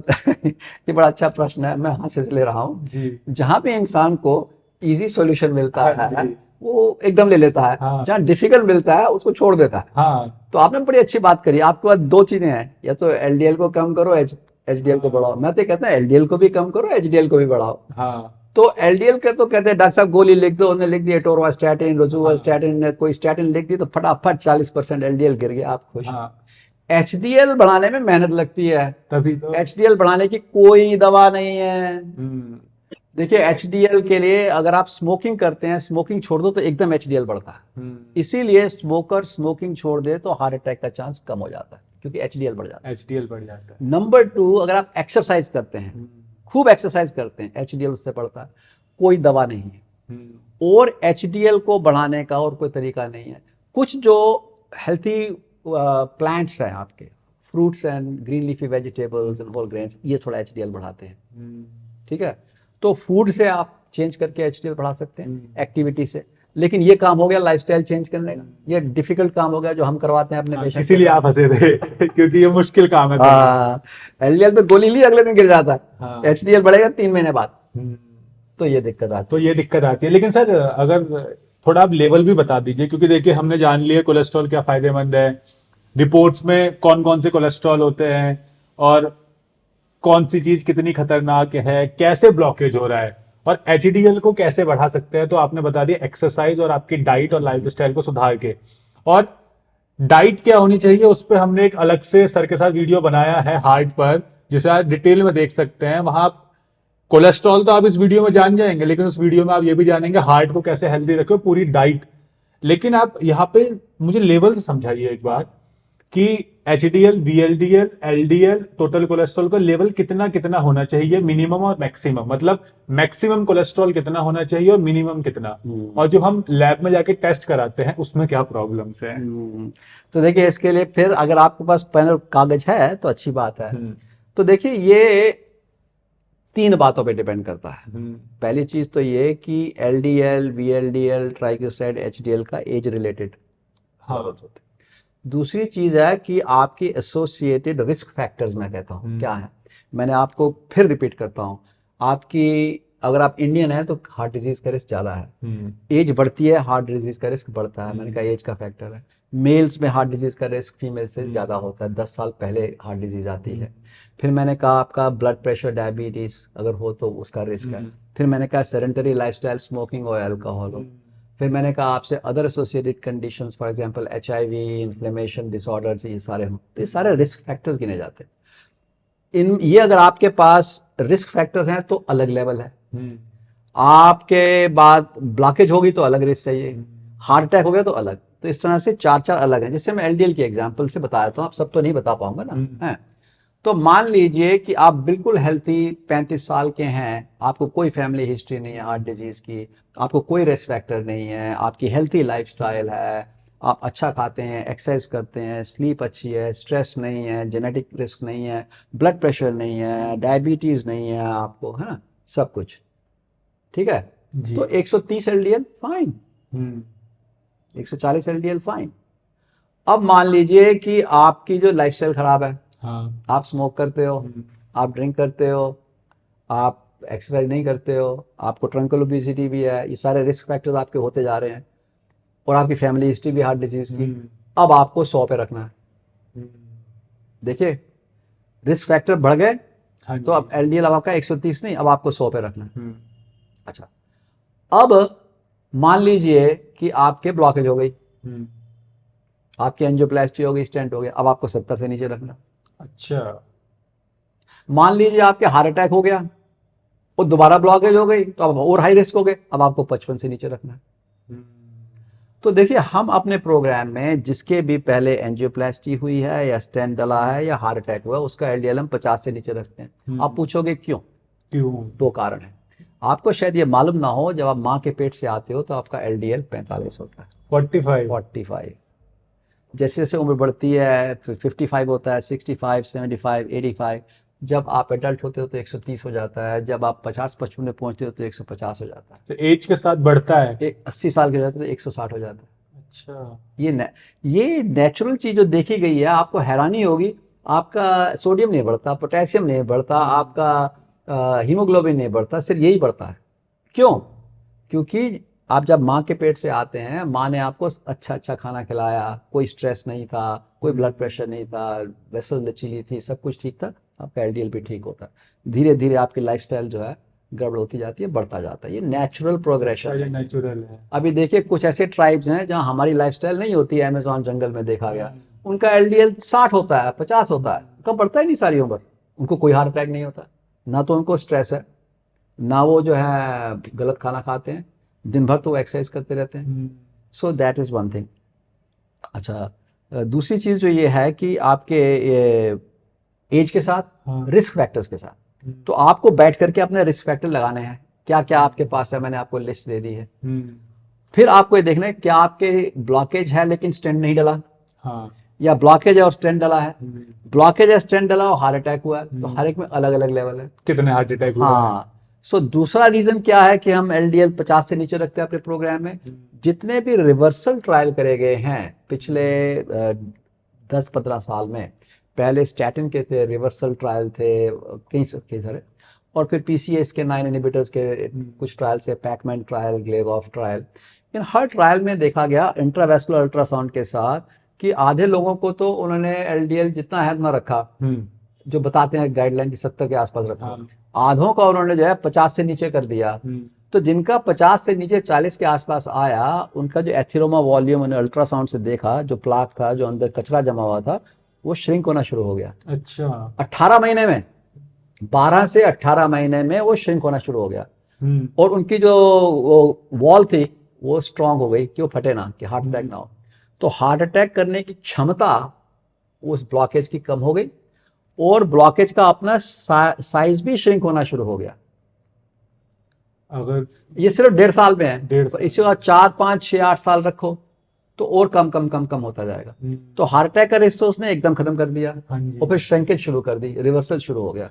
ये बड़ा अच्छा प्रश्न है, मैं हाथ से ले रहा हूँ। जी जहाँ पे इंसान को इजी सॉल्यूशन मिलता हाँ है जी वो एकदम ले लेता है, हाँ जहाँ डिफिकल्ट मिलता है उसको छोड़ देता है। हाँ तो आपने बड़ी अच्छी बात करी। आपके पास दो चीजें हैं, या तो एलडीएल को कम करो, एचडीएल को बढ़ाओ। मैं तो ये कहता हूँ एलडीएल को भी कम करो, एचडीएल को भी बढ़ाओ। हाँ तो एलडीएल के तो कहते हैं डॉक्टर साहब गोली लिख दो, उन्होंने लिख दी एटोरवास्टैटिन, रोजुवास्टैटिन, कोई स्टैटिन लिख दी तो फटाफट 40% एलडीएल गिर गया, आप खुश। हाँ एचडीएल बढ़ाने में मेहनत लगती है। तभी तो। एचडीएल बढ़ाने की कोई दवा नहीं है। हम्म देखिए एचडीएल के लिए अगर आप स्मोकिंग करते हैं, स्मोकिंग छोड़ दो तो एकदम एचडीएल बढ़ता है। इसीलिए स्मोकर स्मोकिंग छोड़ दे तो हार्ट अटैक का चांस कम हो जाता है, क्योंकि एचडीएल बढ़ जाता है। एचडीएल बढ़ जाता है। नंबर 2, अगर आप एक्सरसाइज करते हैं, खूब एक्सरसाइज करते हैं, एचडीएल उससे बढ़ता है। कोई दवा नहीं है। और एचडीएल को बढ़ाने का और कोई तरीका नहीं है। कुछ जो हेल्थी प्लांट्स हैं आपके, fruits and green leafy vegetables and whole grains, ये थोड़ा एचडीएल बढ़ाते हैं। ठीक है, तो फूड से आप चेंज करके एचडीएल बढ़ा सकते हैं, एक्टिविटी से। लेकिन ये काम हो गया लाइफस्टाइल चेंज करने का, ये डिफिकल्ट काम हो गया जो हम करवाते हैं अपने पेशेंट। इसीलिए आप हंसे थे क्योंकि ये मुश्किल काम है। एलडीएल पे गोली ली, अगले दिन गिर जाता है। एचडीएल बढ़ेगा 3 महीने बाद, तो ये दिक्कत आती है। लेकिन सर अगर थोड़ा आप लेवल भी बता दीजिए, क्योंकि देखिए हमने जान लिया कोलेस्ट्रॉल क्या फायदेमंद है, रिपोर्ट्स में कौन कौन से कोलेस्ट्रॉल होते हैं और कौन सी चीज कितनी खतरनाक है, कैसे ब्लॉकेज हो रहा है, और एचडीएल को कैसे बढ़ा सकते हैं। तो आपने बता दिया एक्सरसाइज और आपकी डाइट और लाइफस्टाइल को सुधार के। और डाइट क्या होनी चाहिए उस पर हमने एक अलग से सर के साथ वीडियो बनाया है हार्ट पर, जिसे आप डिटेल में देख सकते हैं। वहां कोलेस्ट्रॉल तो आप इस वीडियो में जान जाएंगे, लेकिन उस वीडियो में आप ये भी जानेंगे हार्ट को कैसे हेल्दी रखे, पूरी डाइट। लेकिन आप यहाँ पे मुझे लेवल से समझाइए एक बार कि HDL, VLDL, LDL, total cholesterol का लेवल कितना कितना होना चाहिए, मिनिमम और मैक्सिमम। मतलब मैक्सिमम कोलेस्ट्रॉल कितना होना चाहिए और मिनिमम कितना, और जो हम लैब में जाके टेस्ट कराते हैं उसमें क्या प्रॉब्लम्स हैं। तो देखिए इसके लिए फिर अगर आपके पास पैनल कागज है तो अच्छी बात है। तो देखिए ये 3 बातों पे डिपेंड करता है। पहली चीज तो ये कि एलडीएल, वीएलडीएल, ट्राइग्लिसराइड, एचडीएल का एज रिलेटेड होते हैं। दूसरी चीज है कि आपकी एसोसिएटेड रिस्क फैक्टर्स, मैं कहता हूँ क्या है। मैंने आपको फिर रिपीट करता हूँ, आपकी अगर आप इंडियन है तो हार्ट डिजीज का रिस्क ज्यादा है। एज बढ़ती है, हार्ट डिजीज का रिस्क बढ़ता है। मैंने कहा एज का फैक्टर है। मेल्स में हार्ट डिजीज का रिस्क फीमेल से ज्यादा होता है, 10 साल पहले हार्ट डिजीज आती है। फिर मैंने कहा आपका ब्लड प्रेशर, डायबिटीज अगर हो तो उसका रिस्क है। फिर मैंने कहा सेडेंटरी लाइफस्टाइल, स्मोकिंग और अल्कोहल हो। फिर मैंने कहा आपसे other associated conditions, for example HIV, inflammation disorders, ये सारे हों, तो ये सारे रिस्क फैक्टर्स गिने जाते हैं। ये अगर आपके पास रिस्क फैक्टर्स हैं तो अलग लेवल है। आपके बाद ब्लॉकेज होगी तो अलग रिस्क चाहिए, हार्ट अटैक हो गया तो अलग। तो इस तरह से 4 अलग हैं, जिससे मैं एलडीएल की एग्जांपल से बताया था। आप सब तो नहीं बता पाऊंगा ना है। तो मान लीजिए कि आप बिल्कुल हेल्थी 35 साल के हैं, आपको कोई फैमिली हिस्ट्री नहीं है हार्ट डिजीज की, आपको कोई रिस्क फैक्टर नहीं है, आपकी हेल्थी लाइफस्टाइल है, आप अच्छा खाते हैं, एक्सरसाइज करते हैं, स्लीप अच्छी है, स्ट्रेस नहीं है, जेनेटिक रिस्क नहीं है, ब्लड प्रेशर नहीं है, डायबिटीज नहीं है आपको, है ना, सब कुछ ठीक है। तो 130 एलडीएल फाइन, 140 एलडीएल फाइन। अब मान लीजिए कि आपकी जो लाइफस्टाइल खराब है, आप स्मोक करते हो, आप ड्रिंक करते हो, आप एक्सरसाइज नहीं करते हो, आपको ट्रंकल ओबेसिटी भी है, ये सारे रिस्क फैक्टर्स आपके होते जा रहे हैं, और आपकी फैमिली हिस्ट्री भी हार्ट डिजीज की। अब आपको 100 पे रखना है। देखिए रिस्क फैक्टर बढ़ गए, तो अब एलडीएल अब आपका 130 नहीं, अब आपको 100 पे रखना है। अच्छा, अब मान लीजिए कि आपके ब्लॉकेज हो गई, आपकी एंजियोप्लास्टी हो गई, स्टेंट हो गया, अब आपको 70 से नीचे रखना। अच्छा, मान लीजिए आपके हार्ट अटैक हो गया और दोबारा ब्लॉकेज हो गई, तो अब और हाई रिस्क हो गए, अब आपको 55 से नीचे रखना है। तो देखिए हम अपने प्रोग्राम में जिसके भी पहले एंजियोप्लास्टी हुई है या स्टेंट डला है या हार्ट अटैक हुआ, उसका एलडीएल हम 50 से नीचे रखते हैं। आप पूछोगे क्यों? 2 कारण है। आपको शायद ये मालूम ना हो, जब आप माँ के पेट से आते हो तो आपका LDL 45 होता है, 45। 45। जैसे जैसे उम्र बढ़ती है 55 होता है, 65, 75, 85। जब आप एडल्ट होते हो तो 130 हो जाता है, जब आप 50-55 में पहुंचते हो तो 150 हो जाता है, तो एज के साथ बढ़ता है। 80 साल के हो जाते हो तो 160 हो जाता है। अच्छा। ये नेचुरल चीज जो देखी गई है, आपको हैरानी होगी। आपका सोडियम नहीं बढ़ता, पोटेशियम नहीं बढ़ता, आपका हीमोग्लोबिन नहीं बढ़ता, सिर्फ यही बढ़ता है। क्यों? क्योंकि आप जब माँ के पेट से आते हैं, माँ ने आपको अच्छा अच्छा खाना खिलाया, कोई स्ट्रेस नहीं था, कोई ब्लड प्रेशर नहीं था, वेसल लचीली थी, सब कुछ ठीक था, आपका LDL भी ठीक होता है। धीरे धीरे आपकी लाइफस्टाइल जो है गड़बड़ होती जाती है, बढ़ता जाता है। ये नेचुरल प्रोग्रेशन ये है। नेचुरल है। अभी देखिए कुछ ऐसे ट्राइब्स हैं जहाँ हमारी लाइफस्टाइल नहीं होती है, अमेजोन जंगल में देखा गया, उनका LDL 60 होता है, 50 होता है, उनका बढ़ता ही नहीं सारी उम्र। उनको कोई हार्ट अटैक नहीं होता, ना तो उनको स्ट्रेस है, ना वो जो है गलत खाना खाते हैं, दिन भर तो वो एक्सरसाइज करते रहते हैं। So that is one thing. अच्छा, दूसरी चीज़ जो ये है कि आपके एज के साथ, हाँ। रिस्क फैक्टर्स के साथ, तो आपको बैठ करके अपने रिस्क फैक्टर लगाने हैं। क्या क्या आपके पास है, मैंने आपको लिस्ट दे दी है। फिर आपको ये देखना है क्या आपके ब्लॉकेज है लेकिन स्टेंट नहीं डला, हाँ। या ब्लॉकेज है और स्टेंट डला है। ब्लॉकेज है, स्टेंट डला और हार्ट अटैक हुआ है, तो हर एक में अलग अलग लेवल है। कितने हार्ट अटैक हुए हैं? हाँ। सो दूसरा रीजन क्या है कि हम LDL 50 से नीचे रखते हैं अपने प्रोग्राम में। जितने भी रिवर्सल ट्रायल करे गए हैं पिछले 10-15 साल में, पहले स्टैटिन के थे, रिवर्सल ट्रायल थे कई सारे, और फिर PCS के 9 इनहिबिटर्स के कुछ ट्रायल से, पैकमैन ट्रायल, ग्लेगॉफ ट्रायल। इन हर ट्रायल में देखा गया इंट्रावेस्कुलर अल्ट्रासाउंड के साथ कि आधे लोगों को तो उन्होंने LDL जितना है उतना रखा, जो बताते हैं गाइडलाइन की 70 के आसपास रखो। आधों का उन्होंने जो है 50 से नीचे कर दिया। तो जिनका 50 से नीचे 40 के आसपास आया, उनका जो एथिरोमा वॉल्यूम उन्हें अल्ट्रासाउंड से देखा, जो प्लाक था, जो अंदर कचरा जमा हुआ था, वो श्रिंक होना शुरू हो गया। अच्छा। 18 महीने में, 12 से 18 महीने में वो श्रिंक होना शुरू हो गया। और उनकी जो वो वॉल थी वो स्ट्रांग हो गई कि वो फटे ना, कि हार्ट अटैक ना हो। तो हार्ट अटैक करने की क्षमता उस ब्लॉकेज की कम हो गई, और ब्लॉकेज का अपना साइज भी श्रिंक होना शुरू हो गया। अगर ये सिर्फ 1.5 साल में है, 1.5 साल इसके बाद 4, 5, 6, 8 साल रखो तो और कम कम कम कम होता जाएगा। तो हार्ट अटैक का रिस्क उसने एकदम खत्म कर दिया, और फिर श्रिंकेज शुरू कर दी, रिवर्सल शुरू हो गया।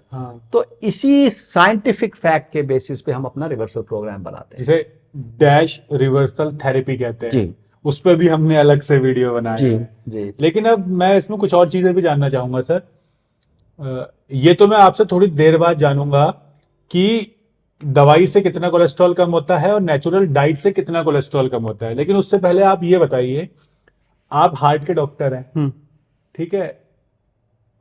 तो इसी साइंटिफिक फैक्ट के बेसिस पे हम अपना रिवर्सल प्रोग्राम बनाते हैं, जिसे डैश रिवर्सल थेरेपी कहते हैं। जी। उस पर भी हमने अलग से वीडियो बनाया जी है। जी। लेकिन अब मैं इसमें कुछ और चीजें भी जानना चाहूंगा सर। ये तो मैं आपसे थोड़ी देर बाद जानूंगा कि दवाई से कितना कोलेस्ट्रॉल कम होता है और नेचुरल डाइट से कितना कोलेस्ट्रॉल कम होता है, लेकिन उससे पहले आप ये बताइए, आप हार्ट के डॉक्टर हैं, ठीक है,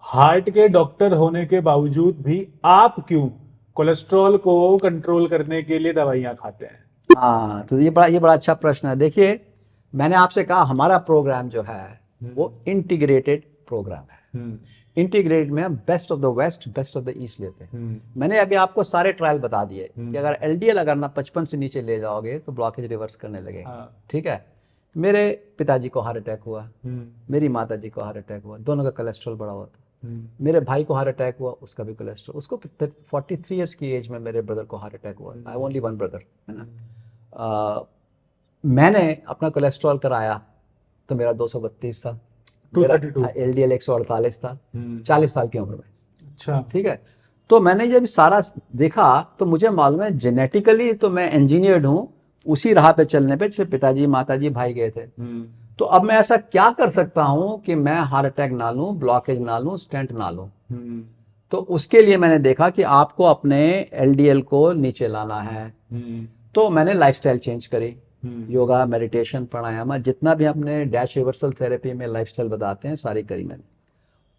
हार्ट के डॉक्टर होने के बावजूद भी आप क्यों कोलेस्ट्रॉल को कंट्रोल करने के लिए दवाइयां खाते हैं? हाँ, तो ये बड़ा अच्छा प्रश्न है। देखिए, मैंने आपसे कहा हमारा प्रोग्राम जो है वो इंटीग्रेटेड प्रोग्राम है। इंटीग्रेटेड में हम best of the west, best of the east लेते हैं। मैंने अभी आपको सारे ट्रायल बता दिए कि अगर LDL अगर ना 55 से नीचे ले जाओगे तो ब्लॉकेज रिवर्स करने लगेगा। ठीक है। मेरे पिताजी को हार्ट अटैक हुआ, मेरी माता जी को हार्ट अटैक हुआ, दोनों का कोलेस्ट्रॉल बढ़ा हुआ था। मेरे भाई को हार्ट अटैक हुआ, उसका भी कोलेस्ट्रॉल, उसको 43 ईयर्स की एज में मेरे ब्रदर को हार्ट अटैक हुआ। आई ओनली वन ब्रदर, है ना। मैंने अपना कोलेस्ट्रॉल कराया तो मेरा 232 था, 232। LDL 148 था, 40 साल की उम्र में। अच्छा। ठीक है। तो मैंने जब सारा देखा तो मुझे मालूम है जेनेटिकली तो मैं इंजीनियर्ड हूं, उसी राह पे चलने पे जैसे पिताजी, माताजी, भाई गए थे। तो अब मैं ऐसा क्या कर सकता हूं कि मैं हार्ट अटैक ना लूं, ब्लॉकेज ना लूं, स्टेंट ना लूं। तो उसके लिए मैंने देखा कि आपको अपने LDL को नीचे लाना है। तो मैंने लाइफस्टाइल चेंज करी, योगा, मेडिटेशन, प्राणायाम, जितना भी अपने डैश रिवर्सल थेरेपी में लाइफस्टाइल बताते हैं सारी करी मैंने।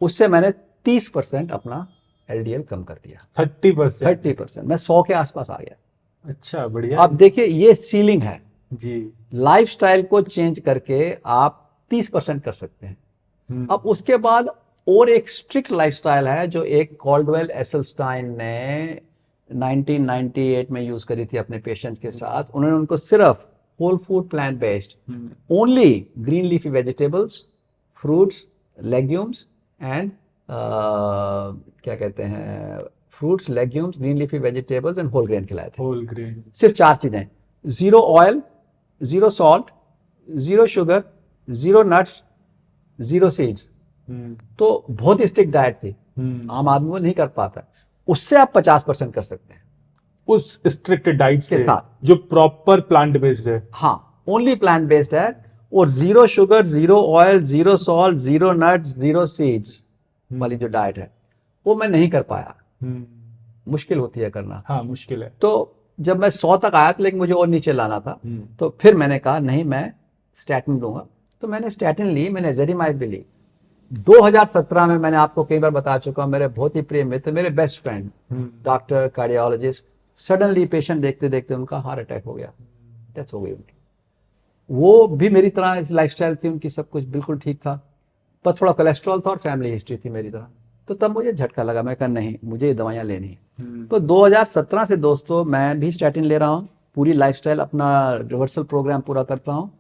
उससे मैंने 30% अपना LDL कम कर दिया। 30%, मैं 100 के आसपास आ गया। अच्छा, बढ़िया। अब देखिए ये सीलिंग है जी। लाइफस्टाइल को चेंज करके आप 30% कर सकते हैं। अब उसके बाद और एक स्ट्रिक्ट लाइफस्टाइल है जो एक कॉल्डवेल एसेल्स्टाइन ने 1998 में यूज करी थी अपने पेशेंट्स के साथ। उन्होंने उनको सिर्फ whole food, plant based, only green leafy vegetables, fruits, legumes and क्या कहते हैं, fruits, legumes, green leafy vegetables and whole grain खिलाए थे। Whole grain. सिर्फ 4 चीजें, 0 oil, 0 salt, 0 sugar, 0 nuts, 0 seeds. तो बहुत ही स्ट्रिक्ट डाइट थी, आम आदमी वो नहीं कर पाता। उससे आप 50% कर सकते हैं उस स्ट्रिक्ट डाइट से साथ, जो प्रॉपर प्लांट बेस्ड है। हाँ, ओनली प्लांट बेस्ड है, और 0 sugar, 0 oil, 0 salt, 0 nuts, 0 seeds वाली जो डाइट है वो मैं नहीं कर पाया। मुश्किल होती है करना। हाँ, मुश्किल है। तो जब मैं 100 तक आया था, लेकिन मुझे और नीचे लाना था, तो फिर मैंने कहा नहीं, मैं स्टैटिन लूंगा। तो मैंने स्टैटिन ली, मैंने एज़ेडिमाइब भी ली। 2017 में, मैंने आपको कई बार बता चुका हूं, मेरे बहुत ही प्रिय मित्र, मेरे best friend, doctor cardiologist, suddenly patient देखते देखते उनका हार्ट अटैक हो गया, डेथ हो गई उनकी। वो भी मेरी तरह लाइफस्टाइल थी उनकी, सब कुछ बिल्कुल ठीक था, पर थोड़ा कोलेस्ट्रॉल था और फैमिली हिस्ट्री थी मेरी तरह। तो तब मुझे झटका लगा, मैं कहा नहीं, मुझे ये दवाइयाँ लेनी है। तो 2017 से दोस्तों मैं भी स्टैटिन ले रहा हूँ, पूरी लाइफस्टाइल अपना रिवर्सल प्रोग्राम पूरा करता हूँ,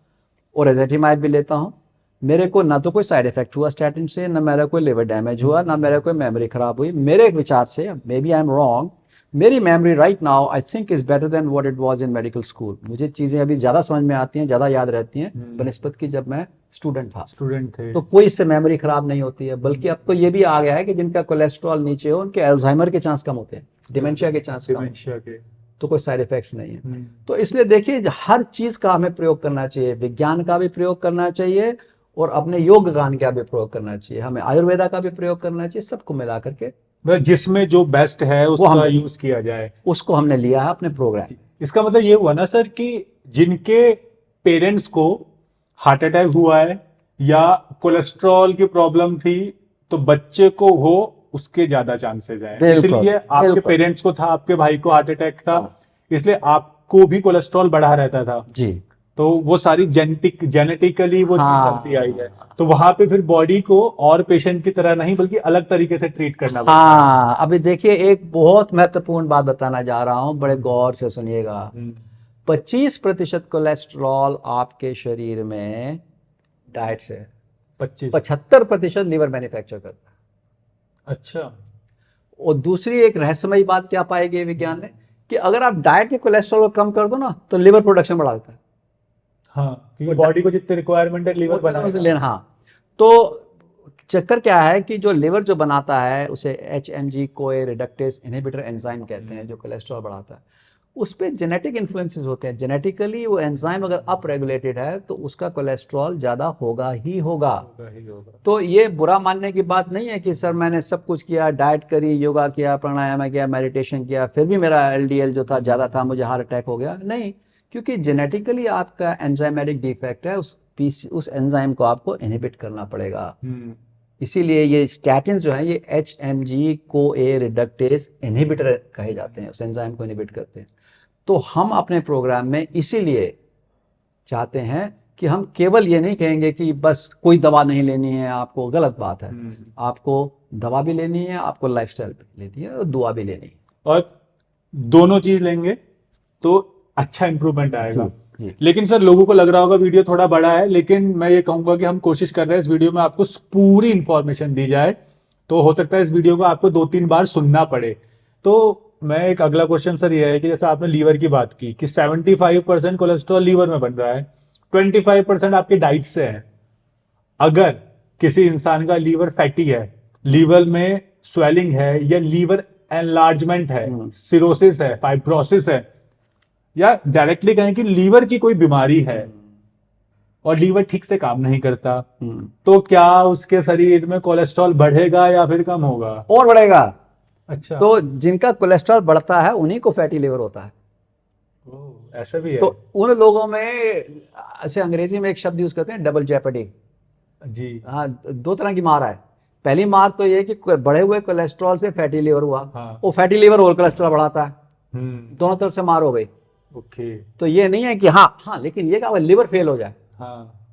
और एज़ेडिमाइब भी लेता हूँ। मेरे को ना तो कोई साइड इफेक्ट हुआ स्टैटिन से, ना मेरा कोई लिवर डैमेज हुआ, ना मेरा कोई मेमोरी खराब हुई। मेरे विचार से, maybe I am wrong, मेरी memory right now I think is better than what it was in medical school. मुझे चीज़ें अभी ज़्यादा समझ में आती हैं, ज़्यादा याद रहती हैं बनिस्बत की जब मैं स्टूडेंट थे। तो कोई इससे मेमोरी खराब नहीं होती है, बल्कि अब तो ये भी आ गया है कि जिनका कोलेस्ट्रॉल नीचे हो उनके अल्जाइमर के चांस कम होते हैं, डिमेंशिया के चांस कम, तो कोई साइड इफेक्ट्स नहीं है। तो इसलिए देखिए, हर चीज का हमें प्रयोग करना चाहिए, विज्ञान का भी प्रयोग करना चाहिए और अपने योग ज्ञान का भी प्रयोग करना चाहिए, हमें आयुर्वेदा का भी प्रयोग करना चाहिए, सबको मिला करके जिसमें जो बेस्ट है उसका यूज किया जाए, उसको हमने लिया है अपने प्रोग्राम। इसका मतलब ये हुआ ना सर कि जिनके पेरेंट्स को हार्ट अटैक हुआ है या कोलेस्ट्रॉल की प्रॉब्लम थी, तो बच्चे को हो उसके ज्यादा चांसेस हैं। इसलिए आपके पेरेंट्स को था, आपके भाई को हार्ट अटैक था, इसलिए आपको भी कोलेस्ट्रॉल बढ़ा रहता था जी। तो वो सारी जेनेटिकली वो चीज चलती आई है। तो वहां पे फिर बॉडी को और पेशेंट की तरह नहीं बल्कि अलग तरीके से ट्रीट करना पड़ता है। हाँ, अभी देखिए, एक बहुत महत्वपूर्ण बात बताना जा रहा हूं, बड़े गौर से सुनिएगा। 25% कोलेस्ट्रॉल आपके शरीर में डाइट से, 75% लीवर मैन्युफैक्चर करता है। अच्छा। और दूसरी एक रहस्यमयी बात क्या पाएगी विज्ञान ने, कि अगर आप डाइट के कोलेस्ट्रॉल को कम कर दो ना, तो लिवर प्रोडक्शन बढ़ा देता है। हाँ, क्योंकि बॉडी को जितनी रिक्वायरमेंट है लिवर बनाएगा। हाँ, तो चक्कर क्या है कि जो लिवर जो बनाता है उसे HMG कोए रिडक्टेज इनहिबिटर एंजाइम कहते हैं, जो कोलेस्ट्रॉल बढ़ाता है। उस पर जेनेटिक इन्फ्लुएंसेस होते हैं, जेनेटिकली वो एंजाइम अगर अप रेगुलेटेड है तो उसका कोलेस्ट्रॉल ज़्यादा होगा ही होगा। तो ये बुरा मानने की बात नहीं है कि सर मैंने सब कुछ किया, डाइट करी, योगा किया, प्राणायाम किया, मेडिटेशन किया, फिर भी मेरा LDL जो था ज़्यादा था, मुझे हार्ट अटैक हो गया। नहीं, क्योंकि जेनेटिकली आपका एंजाइमेटिक डिफेक्ट है, उस एंजाइम को आपको इनहिबिट करना पड़ेगा। इसीलिए ये स्टैटिन जो है ये HMG कोए रिडक्टेज इनहिबिटर कहे जाते हैं, उस एंजाइम को इनहिबिट करते हैं। तो हम अपने प्रोग्राम में इसीलिए चाहते हैं कि हम केवल ये नहीं कहेंगे कि बस कोई दवा नहीं लेनी है आपको, गलत बात है। आपको दवा भी लेनी है, आपको लाइफस्टाइल भी लेनी है और दुआ भी लेनी है, और दोनों चीज लेंगे तो अच्छा इंप्रूवमेंट आएगा। लेकिन सर लोगों को लग रहा होगा वीडियो थोड़ा बड़ा है, लेकिन मैं ये कहूंगा कि हम कोशिश कर रहे हैं इस वीडियो में आपको पूरी इंफॉर्मेशन दी जाए। तो हो सकता है इस वीडियो को आपको 2-3 बार सुनना पड़े। तो मैं एक अगला क्वेश्चन सर ये है कि जैसे आपने लीवर की बात की कि 75% कोलेस्ट्रॉल लीवर में बन रहा है, 25% आपके डाइट से है। अगर किसी इंसान का लीवर फैटी है, लीवर में स्वेलिंग है या लीवर एनलार्जमेंट है, सिरोसिस है, फाइब्रोसिस है, या डायरेक्टली कहें कि लीवर की कोई बीमारी है और लीवर ठीक से काम नहीं करता, तो क्या उसके शरीर में कोलेस्ट्रॉल बढ़ेगा या फिर कम होगा? और बढ़ेगा। अच्छा। तो जिनका कोलेस्ट्रॉल बढ़ता है उन्हीं को फैटी लिवर होता है। ऐसा भी है। तो उन लोगों में, ऐसे अंग्रेजी में एक शब्द यूज करते हैं, डबल जेपडी जी। हाँ, 2 तरह की मार है। पहली मार तो ये कि बढ़े हुए कोलेस्ट्रॉल से फैटी लिवर हुआ। वो फैटी लिवर और कोलेस्ट्रॉल बढ़ाता है, दोनों तरफ से मार हो गई। ओके। तो ये नहीं है कि हाँ, लेकिन ये क्या लिवर फेल हो जाए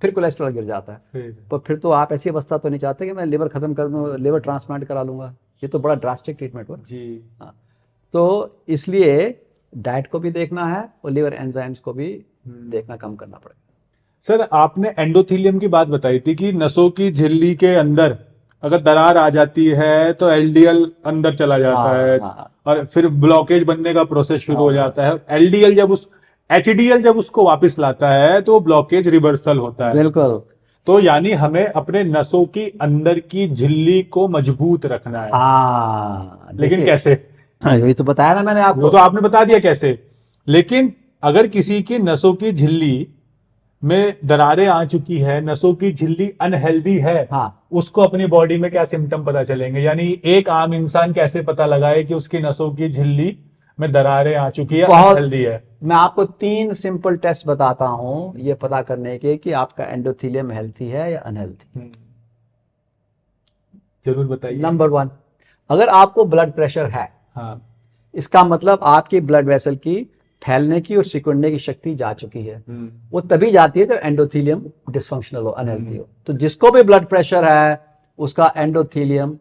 फिर कोलेस्ट्रॉल गिर जाता है। तो फिर तो आप ऐसी अवस्था तो नहीं चाहते कि मैं लिवर खत्म कर दूं, लिवर ट्रांसप्लांट करा लूंगा, ये तो बड़ा ड्रास्टिक ट्रीटमेंट हुआ जी। हाँ, तो इसलिए डाइट को भी देखना है और लिवर एंजाइम्स को भी देखना, कम करना पड़ेगा। सर आपने एंडोथेलियम की बात बताई थी कि नसों की झिल्ली के अंदर अगर दरार आ जाती है तो एलडीएल अंदर चला जाता है, हाँ, और फिर ब्लॉकेज बनने का प्रोसेस शुरू हो हाँ, जाता है। एलडीएल जब उस एचडीएल जब उसको वापस लाता है तो ब्लॉकेज रिवर्सल होता है। बिल्कुल। तो यानी हमें अपने नसों की अंदर की झिल्ली को मजबूत रखना है। हाँ लेकिन देखिए, कैसे? हाँ, यही तो बताया ना मैंने वो आपको। तो आपने बता दिया कैसे। लेकिन अगर किसी की नसों की झिल्ली में दरारें आ चुकी है, नसों की झिल्ली अनहेल्दी है, हाँ, उसको अपनी बॉडी में क्या सिम्टम पता चलेंगे? यानी एक आम इंसान कैसे पता लगाए कि उसकी नसों की झिल्ली में दरारें आ चुकी है, बहुत। अनहेल्दी है? मैं आपको 3 सिंपल टेस्ट बताता हूं ये पता करने के कि आपका एंडोथेलियम हेल्थी है या अनहेल्थी। जरूर बताइए। नंबर 1, अगर आपको ब्लड प्रेशर है, हाँ। इसका मतलब आपकी ब्लड वेसल की फैलने की और सिकुड़ने की शक्ति जा चुकी है। वो तभी जाती है जब एंडोथेलियम डिसफंक्शनल हो, अनहेल्थी हो। तो जिसको भी ब्लड प्रेशर है उसका एंडोथेलियम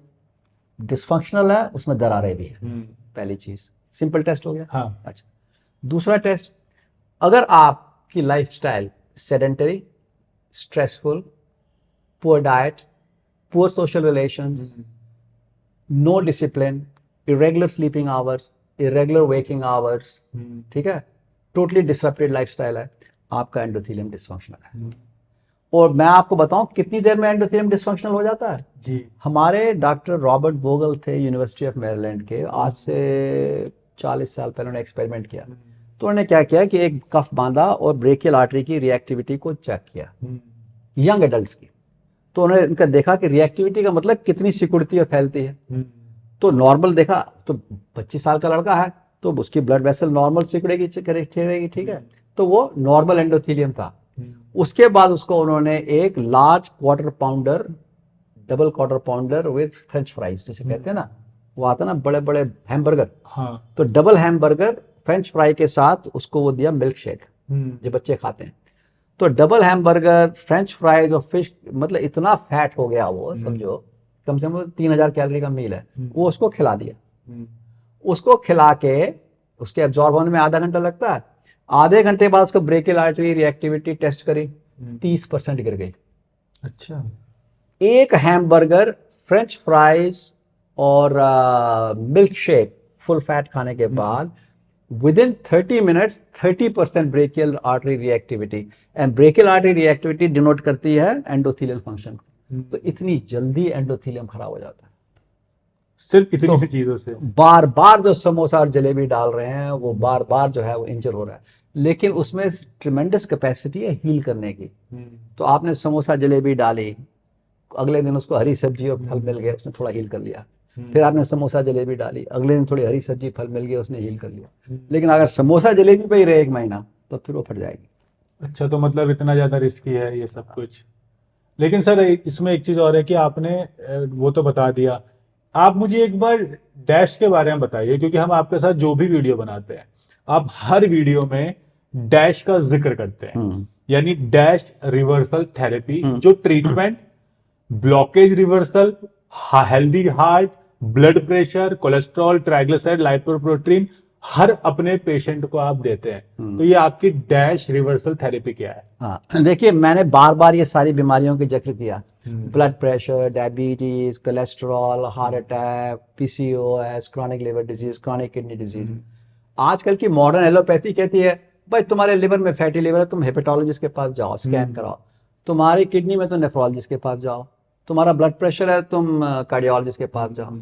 डिसफंक्शनल है, उसमें दरारें भी है। पहली चीज, सिंपल टेस्ट हो गया। हाँ। अच्छा, दूसरा टेस्ट, अगर आपकी lifestyle sedentary, stressful, poor diet, poor social relations, no discipline, irregular sleeping hours, irregular waking hours, ठीक है, टोटली डिसरप्टेड लाइफस्टाइल है, आपका एंडोथेलियम डिसफंक्शनल है। और मैं आपको बताऊं कितनी देर में एंडोथेलियम डिसफंक्शनल हो जाता है। जी। हमारे डॉक्टर रॉबर्ट वोगल थे यूनिवर्सिटी ऑफ मैरीलैंड के, आज से 40 साल पहले उन्होंने एक्सपेरिमेंट किया। तो उन्होंने क्या किया कि एक कफ बांधा और ब्रेकियल आर्टरी की रिएक्टिविटी को चेक किया, यंग एडल्ट्स की। तो उन्होंने इनका देखा कि रिएक्टिविटी का मतलब कितनी सिकुड़ती और फैलती है। तो नॉर्मल देखा तो 25 साल का लड़का है तो उसकी ब्लड वेसल नॉर्मल सिकुड़ेगी, ठहरेगी, ठीक है, तो वो नॉर्मल एंडोथेलियम था। उसके बाद उसको उन्होंने एक large quarter pounder, double quarter pounder with French fries जिसे कहते हैं ना, वो आता ना बड़े बड़े हैमबर्गर, हाँ। तो डबल हैमबर्गर फ्रेंच फ्राई के साथ उसको वो दिया मिल्क शेक, जो बच्चे खाते हैं। तो डबल हैमबर्गर, फ्रेंच फ्राइज और फिश, मतलब इतना फैट हो गया वो, समझो कम से कम 3000 कैलोरी का मील है, वो उसको खिला दिया। उसको खिला के उसके एब्जॉर्ब होने में आधा घंटा लगता है। आधे घंटे बाद उसको ब्रेकियल आर्टरी रिएक्टिविटी टेस्ट करी, 30% गिर गई। अच्छा। एक हैमबर्गर, फ्रेंच फ्राइज और मिल्क शेक फुल फैट खाने के बाद with in 30 minutes 30% brachial artery reactivity. And brachial artery reactivity denote करती है एंडोथेलियल फंक्शन। तो इतनी जल्दी एंडोथेलियम खराब हो जाता है सिर्फ इतनी सी चीजों से। बार बार जो समोसा और जलेबी डाल रहे हैं वो बार बार जो है वो इंजर हो रहा है, लेकिन उसमें ट्रिमेंडस कैपेसिटी है हील करने की। तो आपने समोसा जलेबी डाली, अगले दिन उसको हरी सब्जी और फल मिल गए, उसने थोड़ा हील कर लिया। फिर आपने समोसा जलेबी डाली, अगले दिन थोड़ी हरी सब्जी फल मिल गई, उसने हील कर लिया। लेकिन अगर समोसा जलेबी पे ही रहे 1 महीना तो फिर वो फट जाएगी। अच्छा, तो मतलब इतना ज्यादा रिस्की है ये सब कुछ। लेकिन सर इसमें एक चीज और है कि आपने वो तो बता दिया, आप मुझे एक बार डैश के बारे में बताइए, क्योंकि हम आपके साथ जो भी वीडियो बनाते हैं आप हर वीडियो में डैश का जिक्र करते हैं, यानी डैश रिवर्सल थेरेपी, जो treatment blockage reversal, healthy heart, blood pressure, cholesterol, triglyceride, lipoprotein हर अपने पेशेंट को आप देते हैं। तो ये आपकी डैश रिवर्सल थेरेपी क्या है? हाँ देखिए, मैंने बार बार ये सारी बीमारियों की जिक्र किया, blood pressure, diabetes, cholesterol, heart attack, PCOS, chronic liver disease, chronic kidney disease. आजकल की मॉडर्न एलोपैथी कहती है भाई तुम्हारे लिवर में फैटी लिवर है, तुम हेपेटोलॉजिस्ट के पास जाओ, स्कैन कराओ। तुम्हारी किडनी में तो नेफ्रोलॉजिस्ट के पास जाओ। तुम्हारा ब्लड प्रेशर है, तुम कार्डियोलॉजिस्ट के पास जाओ।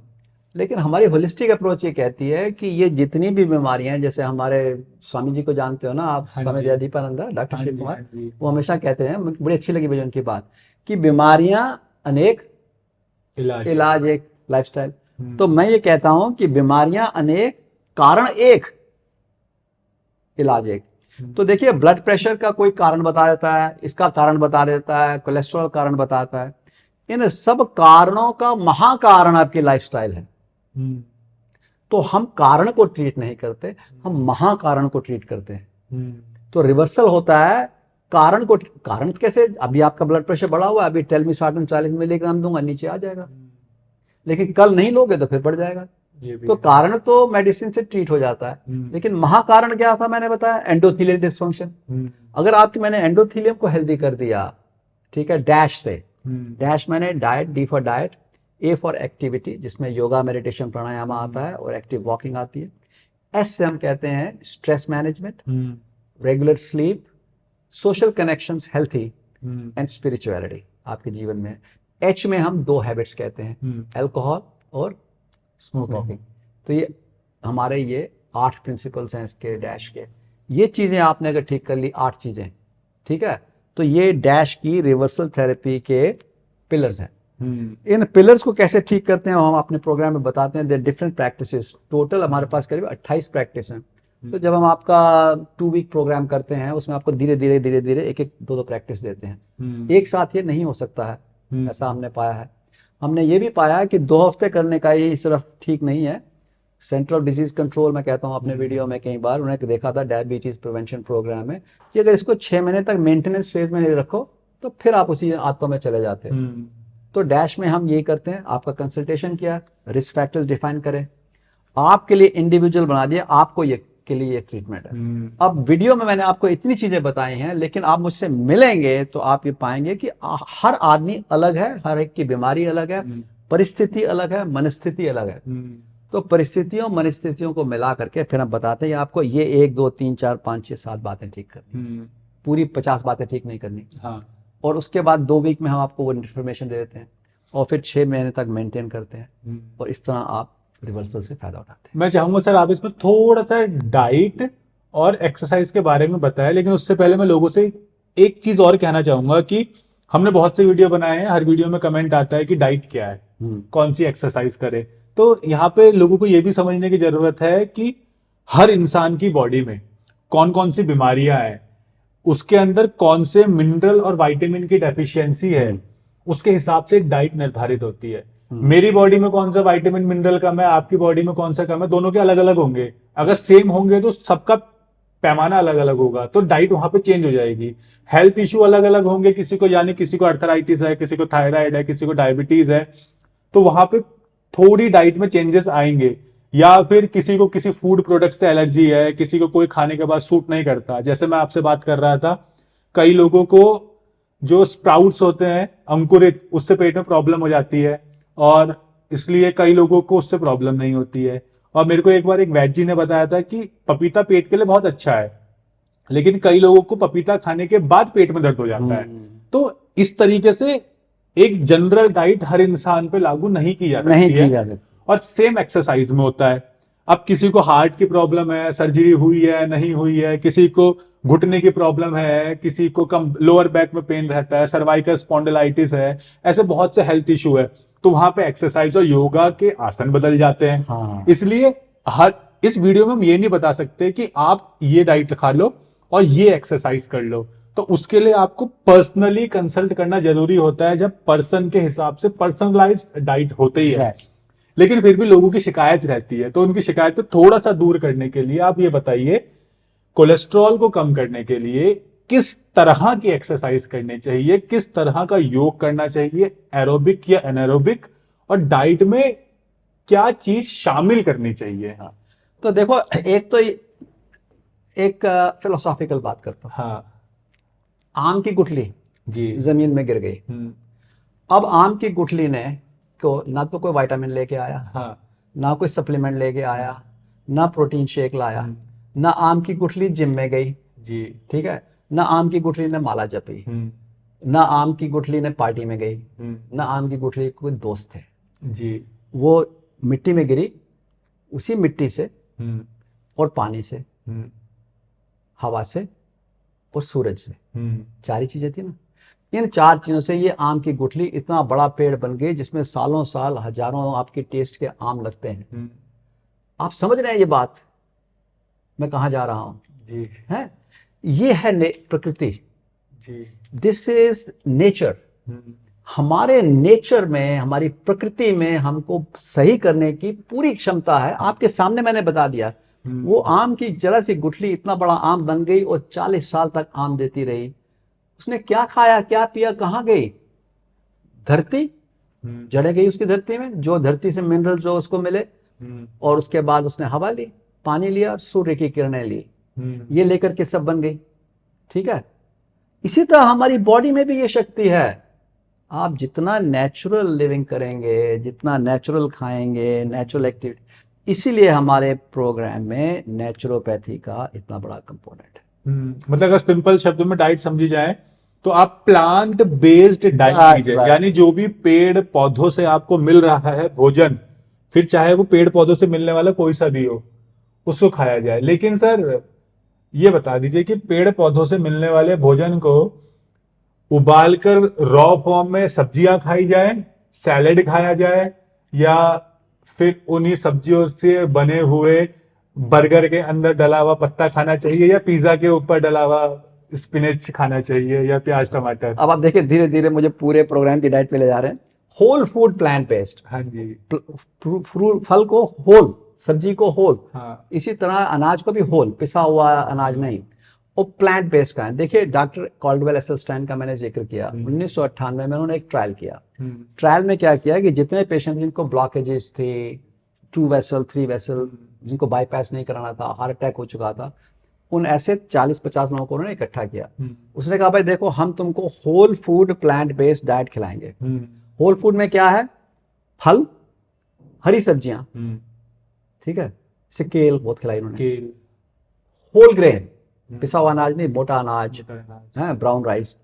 लेकिन हमारी होलिस्टिक अप्रोच ये कहती है कि ये जितनी भी बीमारियां हैं, जैसे हमारे स्वामी जी को जानते हो ना आप, स्वामी दयादीपानंदा, डॉक्टर शिव कुमार, वो हमेशा कहते हैं, मुझे बड़ी अच्छी लगी मुझे उनकी बात, कि बीमारियां अनेक, इलाज एक, लाइफस्टाइल। तो मैं ये कहता हूं कि बीमारियां अनेक, कारण एक, इलाज एक। तो देखिए, ब्लड प्रेशर का कोई कारण बता देता है, इसका कारण बता देता है, कोलेस्ट्रॉल कारण बताता है। इन सब कारणों का महाकारण आपकी लाइफस्टाइल है। तो हम कारण को ट्रीट नहीं करते, हम महाकारण को ट्रीट करते हैं। तो रिवर्सल होता है कारण को। कारण कैसे? अभी आपका ब्लड प्रेशर बढ़ा हुआ है, अभी टेल मी 40 मिलीग्राम दूंगा, नीचे आ जाएगा, लेकिन कल नहीं लोगे तो फिर बढ़ जाएगा। तो कारण तो मेडिसिन से ट्रीट हो जाता है, लेकिन महाकारण क्या था मैंने बताया, एंडोथेलियल डिसफंक्शन। अगर आपकी मैंने एंडोथेलियम को हेल्दी कर दिया, ठीक है, डैश से, डैश मैंने diet, D for diet, A for activity, जिसमें योगा, मेडिटेशन, प्राणायाम आता है और एक्टिव वॉकिंग आती है। एस से हम कहते हैं stress management, regular sleep, social connections, healthy and spirituality आपके जीवन में। एच में हम 2 हैबिट्स कहते हैं, अल्कोहल और स्मोकिंग। तो ये हमारे ये 8 प्रिंसिपल्स हैं इसके डैश के। ये चीजें आपने अगर ठीक कर ली, 8 चीजें, ठीक है, तो ये डैश की रिवर्सल थेरेपी के पिलर्स हैं। इन पिलर्स को कैसे ठीक करते हैं हम अपने प्रोग्राम में बताते हैं। देयर डिफरेंट प्रैक्टिसेस, टोटल हमारे पास करीब 28 प्रैक्टिस हैं। तो जब हम आपका 2 वीक प्रोग्राम करते हैं, उसमें आपको धीरे धीरे एक 2 प्रैक्टिस देते हैं। एक साथ ये नहीं हो सकता है, ऐसा हमने पाया है। हमने ये भी पाया है कि 2 हफ्ते करने का ही सिर्फ ठीक नहीं है। सेंटर ऑफ डिजीज कंट्रोल, मैं कहता हूँ अपने वीडियो में कई बार, उन्हें देखा था डायबिटीज प्रिवेंशन प्रोग्राम में, कि अगर इसको 6 महीने तक मेंटेनेंस फेज में नहीं रखो तो फिर आप उसी आत्मा में चले जाते हैं। तो डैश में हम यही करते हैं, आपका कंसल्टेशन किया, रिस्क फैक्टर्स डिफाइन करें, आपके लिए इंडिविजुअल बना दिया, आपको ये के लिए ये ट्रीटमेंट है। अब वीडियो में मैंने आपको इतनी चीजें बताई हैं, लेकिन आप मुझसे मिलेंगे तो आप ये पाएंगे कि हर आदमी अलग है, हर एक की बीमारी अलग है, परिस्थिति अलग है, मनस्थिति अलग है। तो परिस्थितियों मनस्थितियों को मिला करके फिर हम बताते हैं आपको ये 1 2 3 4 5 6 7 बातें ठीक करनी, पूरी 50 बातें ठीक नहीं करनी। हाँ। और उसके बाद 2 वीक में हम आपको वो इन्फॉर्मेशन दे देते हैं और फिर 6 महीने तक मेंटेन करते हैं, और इस तरह आप रिवर्सल से फायदा उठाते हैं। मैं चाहूंगा सर आप इसमें थोड़ा सा डाइट और एक्सरसाइज के बारे में बताया, लेकिन उससे पहले मैं लोगों से एक चीज और कहना चाहूंगा कि हमने बहुत से वीडियो बनाए हैं, हर वीडियो में कमेंट आता है कि डाइट क्या है, कौन सी एक्सरसाइज करे। तो यहाँ पे लोगों को ये भी समझने की जरूरत है कि हर इंसान की बॉडी में कौन कौन सी बीमारियां हैं, उसके अंदर कौन से मिनरल और विटामिन की डेफिशिएंसी है, उसके हिसाब से डाइट निर्धारित होती है। मेरी बॉडी में कौन सा विटामिन मिनरल कम है, आपकी बॉडी में कौन सा कम है, दोनों के अलग अलग होंगे। अगर सेम होंगे तो सबका पैमाना अलग अलग होगा, तो डाइट वहां पे चेंज हो जाएगी। हेल्थ इश्यू अलग अलग होंगे किसी को, यानी किसी को अर्थराइटिस है, किसी को थायराइड है, किसी को डायबिटीज है, तो वहां पे थोड़ी डाइट में चेंजेस आएंगे। या फिर किसी को किसी फूड प्रोडक्ट से एलर्जी है, किसी को कोई खाने के बाद सूट नहीं करता। जैसे मैं आपसे बात कर रहा था, कई लोगों को जो स्प्राउट्स होते हैं अंकुरित, उससे पेट में प्रॉब्लम हो जाती है, और इसलिए कई लोगों को उससे प्रॉब्लम नहीं होती है। और मेरे को एक बार एक वैद्य जी ने बताया था कि पपीता पेट के लिए बहुत अच्छा है, लेकिन कई लोगों को पपीता खाने के बाद पेट में दर्द हो जाता है। तो इस तरीके से एक जनरल डाइट हर इंसान पे लागू नहीं की जा सकती है, और सेम एक्सरसाइज में होता है। अब किसी को हार्ट की प्रॉब्लम है, सर्जरी हुई है नहीं हुई है, किसी को घुटने की प्रॉब्लम है, किसी को कम लोअर बैक में पेन रहता है, सर्वाइकल स्पॉन्डिलाइटिस है, ऐसे बहुत से हेल्थ इशू है, तो वहां पे एक्सरसाइज और योगा के आसन बदल जाते हैं। हाँ। इसलिए हर इस वीडियो में हम ये नहीं बता सकते कि आप ये डाइट खा लो और ये एक्सरसाइज कर लो, तो उसके लिए आपको पर्सनली कंसल्ट करना जरूरी होता है, जब पर्सन के हिसाब से पर्सनलाइज्ड डाइट होते ही है। लेकिन फिर भी लोगों की शिकायत रहती है, तो उनकी शिकायत को थोड़ा सा दूर करने के लिए आप ये बताइए, कोलेस्ट्रॉल को कम करने के लिए किस तरह की एक्सरसाइज करनी चाहिए, किस तरह का योग करना चाहिए, एरोबिक या एनारोबिक, और डाइट में क्या चीज शामिल करनी चाहिए। हाँ। तो देखो, एक फिलोसॉफिकल बात करता हूं। हाँ। आम की गुठली जी जमीन में गिर गई, अब आम की गुठली ने को ना तो कोई विटामिन लेके आया, हाँ, ना कोई सप्लीमेंट लेके आया, ना प्रोटीन शेक लाया, ना आम की गुठली जिम में गई जी, ठीक है, ना आम की गुठली ने माला जपी, ना आम की गुठली ने पार्टी में गई, ना आम की गुठली कोई दोस्त थे जी, वो मिट्टी में गिरी, उसी मिट्टी से और पानी से, हवा से और सूरज से, 4 ही चीजें थी ना। इन 4 चीजों से ये आम की गुठली इतना बड़ा पेड़ बन गई, जिसमें सालों साल हजारों आपके टेस्ट के आम लगते हैं। आप समझ रहे हैं ये बात मैं कहाँ जा रहा हूं जी? है, ये है प्रकृति जी, दिस इज नेचर। हमारे नेचर में, हमारी प्रकृति में हमको सही करने की पूरी क्षमता है। आपके सामने मैंने बता दिया, वो आम की जरा सी गुठली इतना बड़ा आम बन गई और 40 साल तक आम देती रही। उसने क्या खाया, क्या पिया, कहाँ गई? धरती, जड़े गई उसकी धरती में, जो धरती से मिनरल जो उसको मिले, और उसके बाद उसने हवा ली, पानी लिया, सूर्य की किरणें ली, ये लेकर के सब बन गई। ठीक है, इसी तरह हमारी बॉडी में भी ये शक्ति है। आप जितना नेचुरल लिविंग करेंगे, जितना नेचुरल खाएंगे, नेचुरल एक्टिविटी, इसीलिए हमारे प्रोग्राम में नेचुरोपैथी का इतना बड़ा कंपोनेंट है। मतलब अगर सिंपल शब्दों में डाइट समझी जाए तो आप प्लांट बेस्ड डाइट बस, लीजिए, बस। यानी जो भी पेड़ पौधों से आपको मिल रहा है भोजन, फिर चाहे वो पेड़ पौधों से मिलने वाला कोई सा भी हो, उसको खाया जाए। लेकिन सर ये बता दीजिए कि पेड़ पौधों से मिलने वाले भोजन को उबालकर रॉ फॉर्म में सब्जियां खाई जाए, सैलेड खाया जाए, या फिर उन्हीं सब्जियों से बने हुए बर्गर के अंदर डला हुआ पत्ता खाना चाहिए, या पिज्जा के ऊपर डला हुआ स्पिनच खाना चाहिए, या प्याज टमाटर? अब आप देखिए, धीरे धीरे मुझे पूरे प्रोग्राम की डाइट पे ले जा रहे हैं। Whole food, plant based. हाँ जी। फ्रूट, फल को होल, सब्जी को होल, हाँ। इसी तरह अनाज को भी होल, पिसा हुआ अनाज नहीं। और प्लांट बेस्ड का है। देखिए, डॉक्टर कॉल्डवेल एसेल्स्टाइन का मैंने जिक्र किया, 1998 में उन्होंने एक ट्रायल किया। ट्रायल में क्या किया कि जितने पेशेंट जिनको ब्लॉकेजेस थे, 2 वेसल 3 वेसल, जिनको बाईपास नहीं कराना था, हार्ट अटैक हो चुका था, उन ऐसे 40-50 लोगों को उन्होंने इकट्ठा किया। उसने कहा भाई देखो, हम तुमको whole food plant based diet खिलाएंगे। होल फूड में क्या है? फल, हरी सब्जियां, ठीक है, जैसे केल बहुत खिलाई उन्होंने। होल ग्रेन, पिसा हुआ अनाज नहीं, मोटा अनाज है, ब्राउन राइस।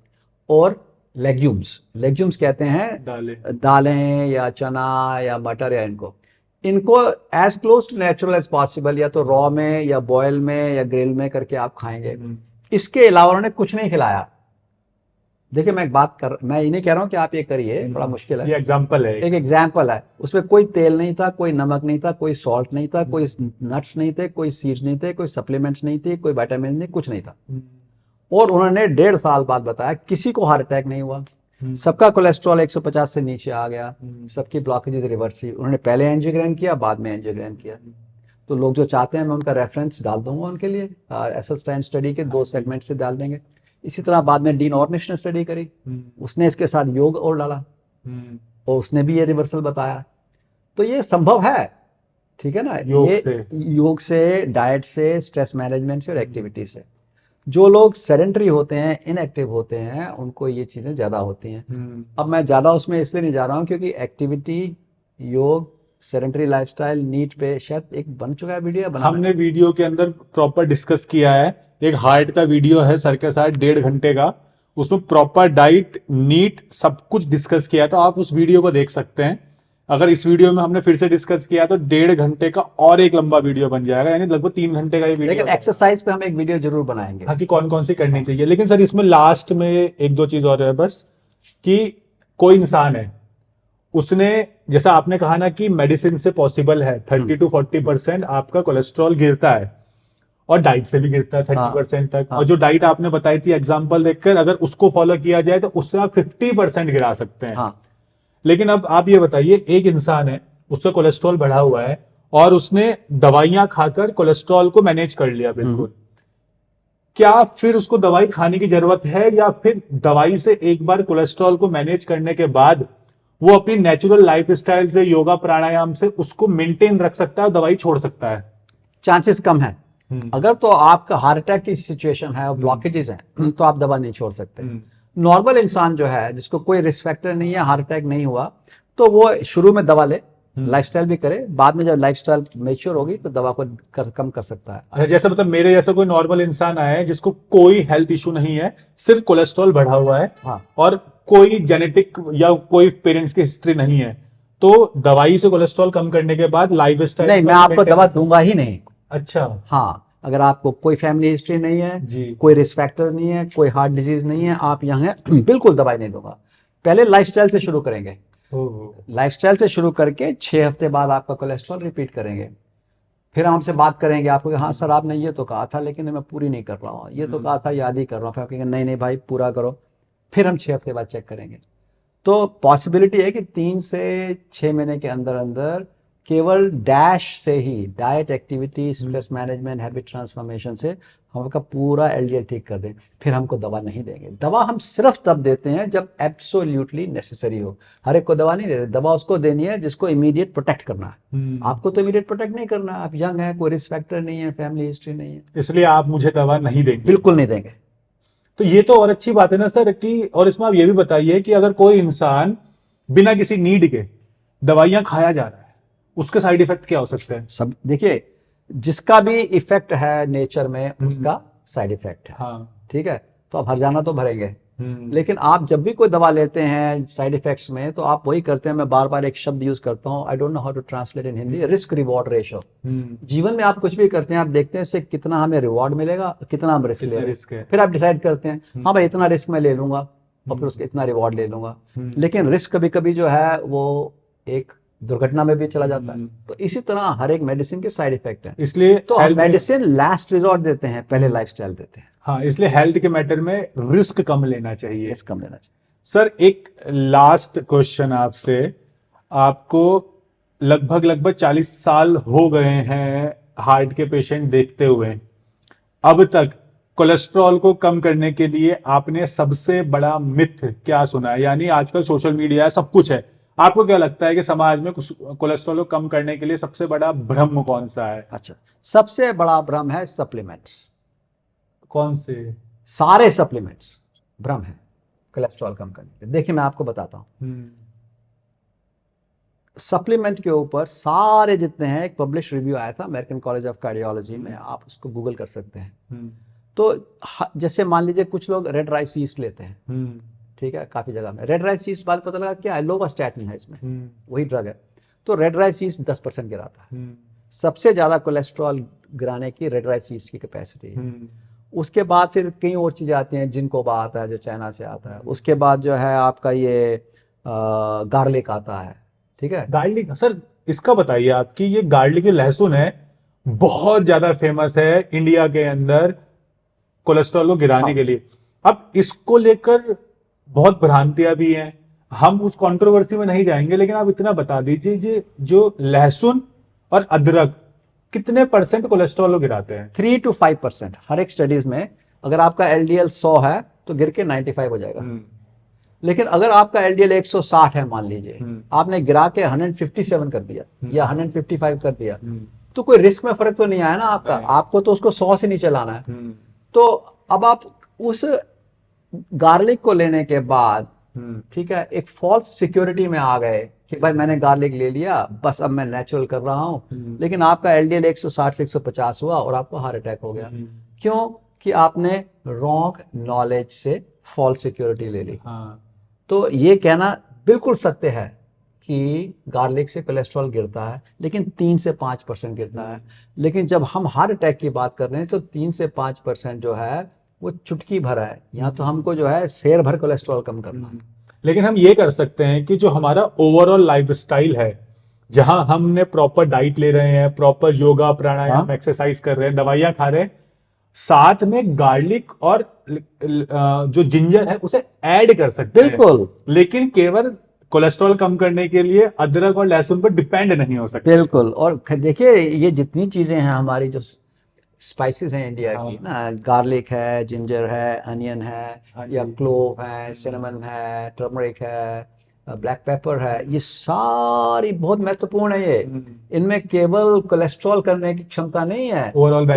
और लेग्यूम्स, लेग्यूम्स कहते हैं दालें या चना या मटर, या इनको as close to natural as possible, या तो रॉ में या बॉयल में या ग्रिल में करके आप खाएंगे। इसके अलावा उन्होंने कुछ नहीं खिलाया। देखिए, मैं ये नहीं कह रहा हूं कि आप ये करिए, बड़ा मुश्किल है, ये एग्जांपल है, एक एग्जाम्पल है। उसमें कोई तेल नहीं था, कोई नमक नहीं था, कोई सॉल्ट नहीं था, कोई नट्स नहीं थे, कोई सीड्स नहीं थे, कोई सप्लीमेंट्स नहीं थे, कोई विटामिन नहीं, कुछ नहीं था। और उन्होंने 1.5 साल बाद बताया किसी को हार्ट अटैक नहीं हुआ, सबका कोलेस्ट्रॉल 150 से नीचे आ गया, सबकी ब्लॉकेजेस रिवर्स हुई। उन्होंने पहले एंजियोग्राम किया, बाद में एंजियोग्राम किया। तो लोग जो चाहते हैं, मैं उनका रेफरेंस डाल दूंगा उनके लिए, एसेल्स्टाइन स्टडी के 2 सेगमेंट से डाल देंगे। इसी तरह बाद में डीन ऑर्निश ने स्टडी करी, उसने इसके साथ योग और डाला, और उसने भी ये रिवर्सल बताया। तो ये संभव है, ठीक है ना, योग से, डाइट से, स्ट्रेस मैनेजमेंट से और एक्टिविटी से। जो लोग सेडेंटरी होते हैं, इनएक्टिव होते हैं, उनको ये चीजें ज्यादा होती हैं। अब मैं ज्यादा उसमें इसलिए नहीं जा रहा हूं क्योंकि एक्टिविटी, योग, सेडेंटरी लाइफस्टाइल, नीट पे शायद एक बन चुका है वीडियो, हमने वीडियो के अंदर प्रॉपर डिस्कस किया है। एक हार्ट का वीडियो है सर के साथ 1.5 घंटे का, उसमें प्रॉपर डाइट, नीट, सब कुछ डिस्कस किया है, तो आप उस वीडियो को देख सकते हैं। अगर इस वीडियो में हमने फिर से डिस्कस किया तो 1.5 घंटे का और एक लंबा वीडियो बन जाएगा, यानी लगभग 3 घंटे का ये वीडियो। लेकिन एक्सरसाइज पे हम एक वीडियो जरूर बनाएंगे, हाँ, कि कौन कौन सी करनी चाहिए। लेकिन सर इसमें लास्ट में 1-2 चीज और है बस, कि कोई इंसान है, उसने, जैसा आपने कहा ना कि मेडिसिन से पॉसिबल है 30 to 40% आपका कोलेस्ट्रॉल गिरता है, और डाइट से भी गिरता है 30% तक। और जो डाइट आपने बताई थी एग्जांपल देखकर, अगर उसको फॉलो किया जाए तो उससे आप 50% गिरा सकते हैं। लेकिन अब आप ये बताइए, एक इंसान है, उसका कोलेस्ट्रॉल बढ़ा हुआ है, और उसने दवाइयां खाकर कोलेस्ट्रॉल को मैनेज कर लिया बिल्कुल, क्या फिर उसको दवाई खाने की जरूरत है, या फिर दवाई से एक बार कोलेस्ट्रॉल को मैनेज करने के बाद वो अपनी नेचुरल लाइफस्टाइल से, योगा प्राणायाम से उसको मेंटेन रख सकता है और दवाई छोड़ सकता है? चांसेस कम है। अगर तो आपका हार्ट अटैक की सिचुएशन है और ब्लॉकेजेस हैं, तो आप दवा नहीं छोड़ सकते। नॉर्मल इंसान जो है, जिसको कोई रिस्क फैक्टर नहीं है, हार्ट अटैक नहीं हुआ, तो वो शुरू में दवा ले, लाइफस्टाइल भी करे, बाद में जब लाइफस्टाइल मैच्योर होगी तो दवा को कम कर सकता है। अच्छा, जैसे मतलब मेरे जैसा कोई नॉर्मल इंसान है जिसको कोई हेल्थ इशू नहीं है, सिर्फ कोलेस्ट्रॉल बढ़ा हुआ है, और कोई जेनेटिक या कोई पेरेंट्स की हिस्ट्री नहीं है, तो दवाई से कोलेस्ट्रॉल कम करने के बाद लाइफस्टाइल? नहीं, मैं आपको दवा दूंगा ही नहीं। अच्छा। हाँ, अगर आपको कोई फैमिली हिस्ट्री नहीं है, कोई रिस्क फैक्टर नहीं है, कोई हार्ट डिजीज नहीं है, आप यहाँ हैं, बिल्कुल दवाई नहीं दूंगा। पहले लाइफस्टाइल से शुरू करेंगे, लाइफस्टाइल से शुरू करके 6 हफ्ते बाद आपका कोलेस्ट्रॉल रिपीट करेंगे। फिर हमसे बात करेंगे आपको, हाँ सर आपने ये तो कहा था लेकिन मैं पूरी नहीं कर रहा हूँ, ये तो कहा था याद ही कर रहा हूँ। फिर आप कहेंगे नहीं नहीं भाई पूरा करो। फिर हम 6 हफ्ते बाद चेक करेंगे। तो पॉसिबिलिटी है कि 3 से 6 महीने के अंदर अंदर केवल डैश से ही, diet, activity, stress management, habit transformation से हम आपका पूरा एलडीएल ठीक कर दें। फिर हमको दवा नहीं देंगे। दवा हम सिर्फ तब देते हैं जब एब्सोल्युटली नेसेसरी हो। हर एक को दवा नहीं देते। दवा उसको देनी है जिसको इमीडिएट प्रोटेक्ट करना है। आपको तो इमीडिएट प्रोटेक्ट नहीं करना है, आप यंग हैं, कोई रिस्क फैक्टर नहीं है, फैमिली हिस्ट्री नहीं है, इसलिए आप मुझे दवा नहीं देंगे? बिल्कुल नहीं देंगे। तो ये तो और अच्छी बात है ना सर कि, और इसमें आप ये भी बताइए कि अगर कोई इंसान बिना किसी नीड के दवाइयां खाया जा रहा है, उसके साइड इफेक्ट क्या हो सकते हैं? सब देखिए, जिसका भी इफेक्ट है नेचर में उसका साइड इफेक्ट है। हाँ। ठीक है, तो आप हर जाना तो भरेंगे, हम्म। लेकिन आप जब भी कोई दवा लेते हैं साइड इफेक्ट्स में, तो आप वही करते हैं। मैं बार बार एक शब्द यूज करता हूँ, I don't know how to translate in Hindi, risk reward ratio. जीवन में आप कुछ भी करते हैं, आप देखते हैं इससे कितना हमें रिवॉर्ड मिलेगा, कितना हम रिस्क ले कितना रहे रिस्क है। हैं, फिर आप डिसाइड करते हैं हाँ भाई इतना रिस्क मैं ले लूंगा और फिर उसका इतना रिवॉर्ड ले लूंगा। लेकिन रिस्क कभी कभी जो है वो एक दुर्घटना में भी चला जाता है। तो इसी तरह हर एक मेडिसिन के साइड इफेक्ट है, इसलिए तो हम health में- मेडिसिन लास्ट रिजॉर्ट देते हैं, पहले लाइफस्टाइल देते हैं। हाँ, इसलिए हेल्थ के मैटर में रिस्क कम लेना चाहिए। रिस्क कम लेना चाहिए। सर एक लास्ट क्वेश्चन आपसे, आपको लगभग 40 साल हो गए हैं हार्ट के पेशेंट देखते हुए, अब तक कोलेस्ट्रॉल को कम करने के लिए आपने सबसे बड़ा मिथ क्या सुना है? यानी आजकल सोशल मीडिया है, सब कुछ है, आपको क्या लगता है कि समाज में कोलेस्ट्रॉल को कम करने के लिए सबसे बड़ा भ्रम कौन सा है? अच्छा, सबसे बड़ा भ्रम है सप्लीमेंट्स। कौन से? सारे सप्लीमेंट्स भ्रम है कोलेस्ट्रॉल कम करने के लिए। देखिए मैं आपको बताता हूं, सप्लीमेंट के ऊपर सारे जितने हैं, एक पब्लिश रिव्यू आया था अमेरिकन कॉलेज ऑफ कार्डियोलॉजी में, आप उसको गूगल कर सकते हैं। तो जैसे मान लीजिए कुछ लोग रेड राइस ईस्ट लेते हैं, ठीक है, काफी जगह में रेड राइस ईस्ट, बाद पता लगा क्या है, लोवास्टैटिन है इसमें, वही ड्रग है। तो रेड राइस ईस्ट 10% गिराता है। सबसे ज्यादा कोलेस्ट्रॉल गिराने की रेड राइस ईस्ट की कैपेसिटी है। उसके बाद फिर कई और चीजें आती हैं, जिनकोबा आता है जो चाइना से आता है। उसके बाद जो है आपका ये गार्लिक आता है। ठीक है, गार्लिक सर इसका बताइए आप कि ये गार्लिक जो लहसुन है बहुत ज्यादा फेमस है इंडिया के अंदर कोलेस्ट्रॉल को गिराने के लिए। अब इसको लेकर बहुत भ्रांतियां भी हैं, हम उस कंट्रोवर्सी में नहीं जाएंगे, लेकिन आप इतना बता दीजिए जो लहसुन और अदरक कितने % कोलेस्ट्रॉल को गिराते हैं? 3 to 5%। हर एक स्टडीज में अगर आपका LDL 100 है तो गिर के 95 हो जाएगा। लेकिन अगर आपका LDL 160 है मान लीजिए, आपने गिरा के 157 कर दिया या 155 कर दिया, तो कोई रिस्क में फर्क तो नहीं आया ना आपका, आपको तो उसको 100 से नीचे लाना है। तो अब आप उस गार्लिक को लेने के बाद, ठीक है, एक फॉल्स सिक्योरिटी में आ गए कि भाई मैंने गार्लिक ले लिया, बस अब मैं नेचुरल कर रहा हूं, लेकिन आपका LDL 160 से 150 हुआ और आपको हार्ट अटैक हो गया। क्यों? कि आपने रॉन्ग नॉलेज से फॉल्स सिक्योरिटी ले ली। तो ये कहना बिल्कुल सत्य है कि गार्लिक से कोलेस्ट्रॉल गिरता है, लेकिन 3 से 5% गिरता है। लेकिन जब हम हार्ट अटैक की बात कर रहे हैं तो 3 से 5% जो है वो चुटकी भर है। यहाँ तो हमको जो है शेर भर कोलेस्ट्रॉल कम करना है। लेकिन हम ये कर सकते हैं कि जो हमारा ओवरऑल लाइफस्टाइल है, जहां हमने प्रॉपर डाइट ले रहे हैं, प्रॉपर योगा प्राणायाम एक्सरसाइज कर रहे हैं, दवाइयां खा रहे हैं, साथ में गार्लिक और जो जिंजर है उसे ऐड कर सकते हैं। बिल्कुल, लेकिन केवल कोलेस्ट्रॉल कम करने के लिए अदरक और लहसुन पर डिपेंड नहीं हो सकते। बिल्कुल। और देखिए ये जितनी चीजें हैं हमारी जो स्पाइसेस हैं इंडिया की ना, गार्लिक है, जिंजर है, अनियन है, या क्लोव है, सिनेमन है, टर्मरिक है, ब्लैक पेपर है, ये सारी बहुत महत्वपूर्ण है। ये इनमें केवल कोलेस्ट्रॉल करने की क्षमता नहीं है,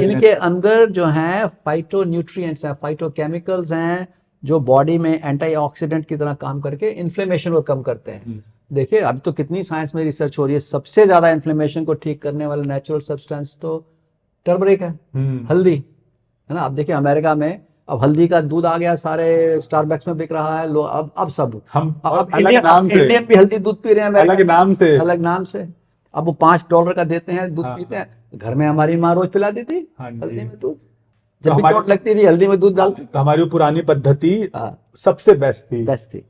इनके अंदर जो है फाइटो न्यूट्रिएंट्स हैं, फाइटो केमिकल्स हैं, जो बॉडी में एंटीऑक्सीडेंट की तरह काम करके इन्फ्लेमेशन को कम करते हैं। देखिए अब तो कितनी साइंस में रिसर्च हो रही है, सबसे ज्यादा इन्फ्लेमेशन को ठीक करने वाला नेचुरल सब्सटेंस तो टर्मरिक है, हल्दी है ना। अब देखिए अमेरिका में अब हल्दी का दूध आ गया, सारे स्टारबक्स में बिक रहा है, लोग अब सब हम अब इंडियन भी हल्दी दूध पी रहे हैं, अलग नाम से। अब वो $5 का देते हैं, दूध पीते हैं। घर में हमारी माँ रोज पिला देती हल्दी में दूध, जब भी चोट लगती थी हल्दी में दूध डालती। तो हमारी पुरानी पद्धति सबसे बेस्ट थी।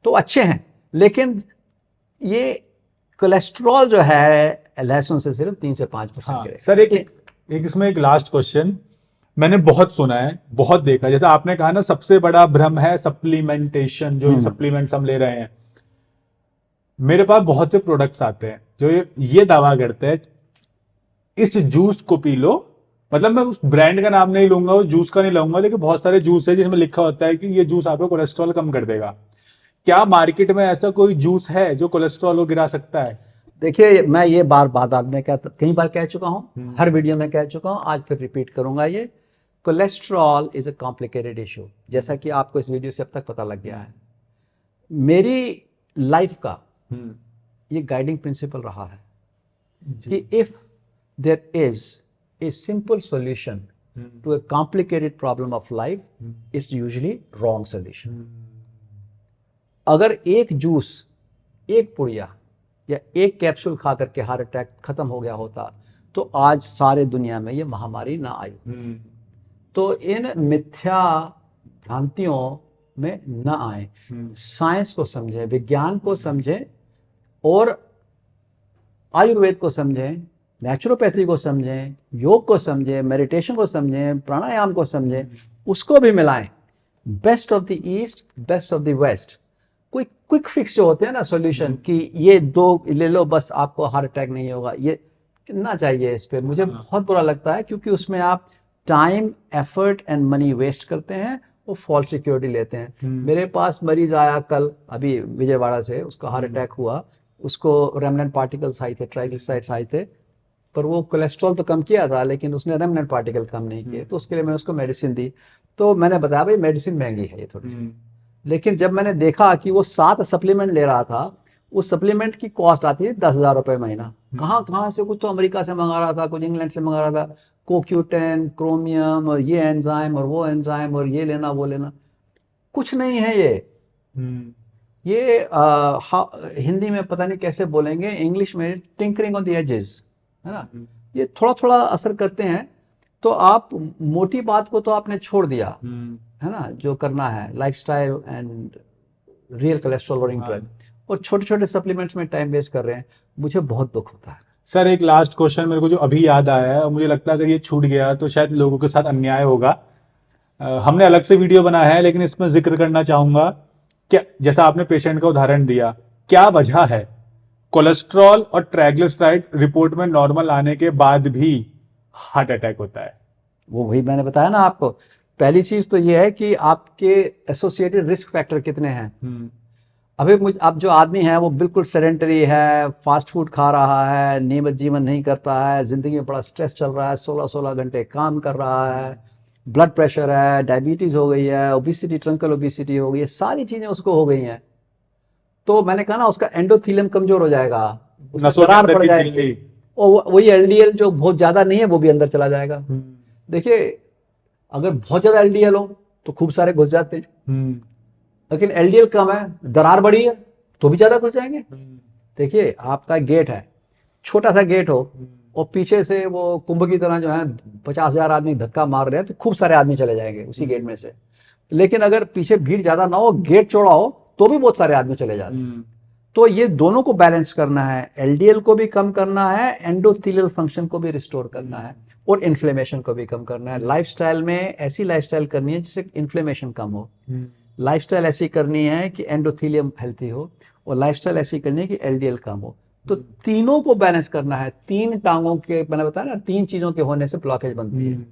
तो अच्छे हैं, लेकिन ये कोलेस्ट्रॉल जो है लहसुन से सिर्फ 3 से 5%। सर एक इसमें एक लास्ट क्वेश्चन, मैंने बहुत सुना है, बहुत देखा, जैसे आपने कहा ना सबसे बड़ा भ्रम है सप्लीमेंटेशन, जो सप्लीमेंट्स हम ले रहे हैं। मेरे पास बहुत से प्रोडक्ट्स आते हैं जो ये दावा करते हैं इस जूस को पी लो, मतलब मैं उस ब्रांड का नाम नहीं लूंगा, उस जूस का नहीं लूंगा, लेकिन बहुत सारे जूस है जिसमें लिखा होता है कि ये जूस आपको कोलेस्ट्रॉल कम कर देगा। क्या मार्केट में ऐसा कोई जूस है जो कोलेस्ट्रॉल को गिरा सकता है? देखिए मैं ये बार बात में कई बार कह चुका हूं, हर वीडियो में कह चुका हूं, आज फिर रिपीट करूंगा। ये cholesterol is a complicated issue, जैसा कि आपको इस वीडियो से अब तक पता लग गया है। मेरी लाइफ का ये गाइडिंग प्रिंसिपल रहा है कि if there is a simple solution to a complicated problem of life, it's usually wrong solution. अगर एक जूस, एक पुड़िया या एक कैप्सूल खा करके हार्ट अटैक खत्म हो गया होता तो आज सारे दुनिया में ये महामारी ना आई। तो इन मिथ्या भ्रांतियों में न आए, साइंस को समझें, विज्ञान को समझें और आयुर्वेद को समझें, नेचुरोपैथी को समझें, योग को समझें, मेडिटेशन को समझें, प्राणायाम को समझें, उसको भी मिलाएं। Best of the east, best of the west. कोई क्विक फिक्स जो होते हैं ना सॉल्यूशन कि ये 2 ले लो बस आपको हार्ट अटैक नहीं होगा, ये ना चाहिए। इस पे मुझे बहुत बुरा लगता है क्योंकि उसमें आप time, effort and money waste करते हैं और फॉल्स सिक्योरिटी लेते हैं। मेरे पास मरीज आया कल अभी विजयवाड़ा से, उसका हार्ट अटैक हुआ, उसको रेमनेंट पार्टिकल्स आए थे, ट्राइग्लिसराइड्स आए थे, पर वो कोलेस्ट्रॉल तो कम किया था लेकिन उसने रेमनेंट पार्टिकल कम नहीं किए, तो उसके लिए मैंने उसको मेडिसिन दी। तो मैंने बताया भाई मेडिसिन महंगी है ये थोड़ी, लेकिन जब मैंने देखा कि वो 7 सप्लीमेंट ले रहा था, उस सप्लीमेंट की कॉस्ट आती है 10,000 रुपये महीना। कहाँ से, कुछ तो अमेरिका से मंगा रहा था, कुछ इंग्लैंड से मंगा रहा था, कोक्यूटेन, क्रोमियम और ये एंजाइम और वो एंजाइम और ये लेना वो लेना, कुछ नहीं है ये हिंदी में पता नहीं कैसे बोलेंगे, इंग्लिश में टिंकरिंग ऑन द एजेस, है ना। ये थोड़ा थोड़ा असर करते हैं। तो आप मोटी बात को तो आपने छोड़ दिया, है ना, जो करना है lifestyle and real cholesterol lowering drug, और छोटे छोटे सप्लीमेंट्स में टाइम वेस्ट कर रहे हैं। मुझे बहुत दुख होता है। सर एक लास्ट क्वेश्चन मेरे को जो अभी याद आया है और मुझे लगता है अगर ये छूट गया तो शायद लोगों के साथ अन्याय होगा। हमने अलग से वीडियो बनाया है लेकिन इसमें जिक्र करना चाहूंगा, क्या जैसा आपने पेशेंट का उदाहरण दिया, क्या वजह है कोलेस्ट्रॉल और ट्राइग्लिसराइड रिपोर्ट में नॉर्मल आने के बाद भी हार्ट अटैक होता है? वो वही मैंने बताया ना आपको। पहली चीज तो ये है कि आपके एसोसिएटेड रिस्क फैक्टर कितने हैं। अभी अब जो आदमी है वो बिल्कुल सेडेंटरी है, फास्ट फूड खा रहा है, नियमित जीवन नहीं करता है, जिंदगी में बड़ा स्ट्रेस चल रहा है, 16-16 घंटे काम कर रहा है, ब्लड प्रेशर है, डायबिटीज हो गई है, ओबिसिटी, ट्रंकल ओबिसिटी हो गई है, सारी चीजें उसको हो गई हैं। तो मैंने कहा ना उसका एंडोथेलियम कमजोर हो जाएगा, दरार पड़ जाएगी, और वही एलडीएल जो बहुत ज्यादा नहीं है वो भी अंदर चला जाएगा। देखिए अगर बहुत ज्यादा एलडीएल हो तो खूब सारे घुस जाते हैं, लेकिन एलडीएल कम है, दरार बड़ी है तो भी ज्यादा घुस जाएंगे। देखिए आपका गेट है, छोटा सा गेट हो और पीछे से वो कुंभ की तरह जो है 50,000 आदमी धक्का मार रहे हैं तो खूब सारे आदमी चले जाएंगे उसी गेट में से। लेकिन अगर पीछे भीड़ ज्यादा ना हो, गेट चौड़ा हो, तो भी बहुत सारे आदमी चले जाते हैं। तो ये दोनों को बैलेंस करना है, एलडीएल को भी कम करना है, एंडोथेलियल फंक्शन को भी रिस्टोर करना है, और इन्फ्लेमेशन को भी कम करना है। लाइफस्टाइल में ऐसी लाइफस्टाइल करनी है जिससे इन्फ्लेमेशन कम हो, लाइफस्टाइल ऐसी करनी है कि एंडोथेलियम हेल्थी हो, और लाइफस्टाइल ऐसी करनी है कि एलडीएल कम हो। तो तीनों को बैलेंस करना है। 3 टांगों के, मैंने बताया ना, 3 चीजों के होने से ब्लॉकेज बनती है।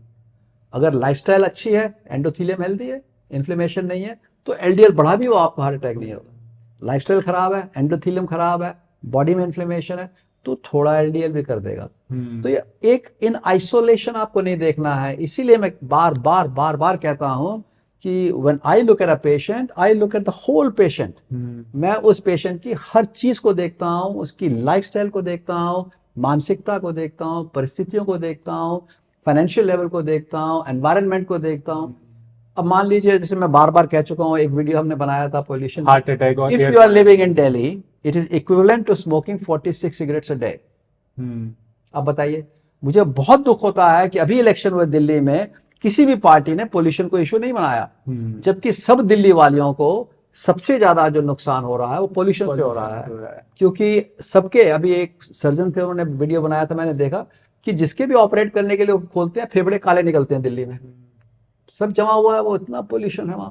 अगर लाइफस्टाइल अच्छी है, एंडोथेलियम हेल्थी है, इन्फ्लेमेशन नहीं है, तो एलडीएल बढ़ा भी हो आपको हार्ट अटैक नहीं होगा। लाइफस्टाइल खराब है, एंडोथेलियम खराब है, बॉडी में इन्फ्लेमेशन है, तो थोड़ा एलडीएल भी कर देगा। तो ये एक इन आइसोलेशन आपको नहीं देखना है। इसीलिए मैं बार बार कहता हूं कि when I look at a patient, I look at the whole patient। मैं उस पेशेंट की हर चीज को देखता हूं, उसकी लाइफस्टाइल को देखता हूं, मानसिकता को देखता हूं, परिस्थितियों को देखता हूं, फाइनेंशियल लेवल को देखता हूं, एनवायरनमेंट को देखता हूं। अब मान लीजिए, जैसे मैं बार बार कह चुका हूं, एक वीडियो हमने बनाया था pollution, heart attack, if you are living in Delhi it is equivalent to smoking 46 cigarettes a day. अब बताइए, मुझे बहुत दुख होता है कि अभी इलेक्शन हुए दिल्ली में, किसी भी पार्टी ने पोल्यूशन को इशू नहीं बनाया, जबकि सब दिल्ली वालियों को सबसे ज्यादा जो नुकसान हो रहा है वो पोल्यूशन से हो रहा है। क्योंकि सबके, अभी एक सर्जन थे, उन्होंने वीडियो बनाया था, मैंने देखा कि जिसके भी ऑपरेट करने के लिए खोलते हैं, फेफड़े काले निकलते हैं दिल्ली में, सब जमा हुआ है, वो इतना पोल्यूशन है वहां।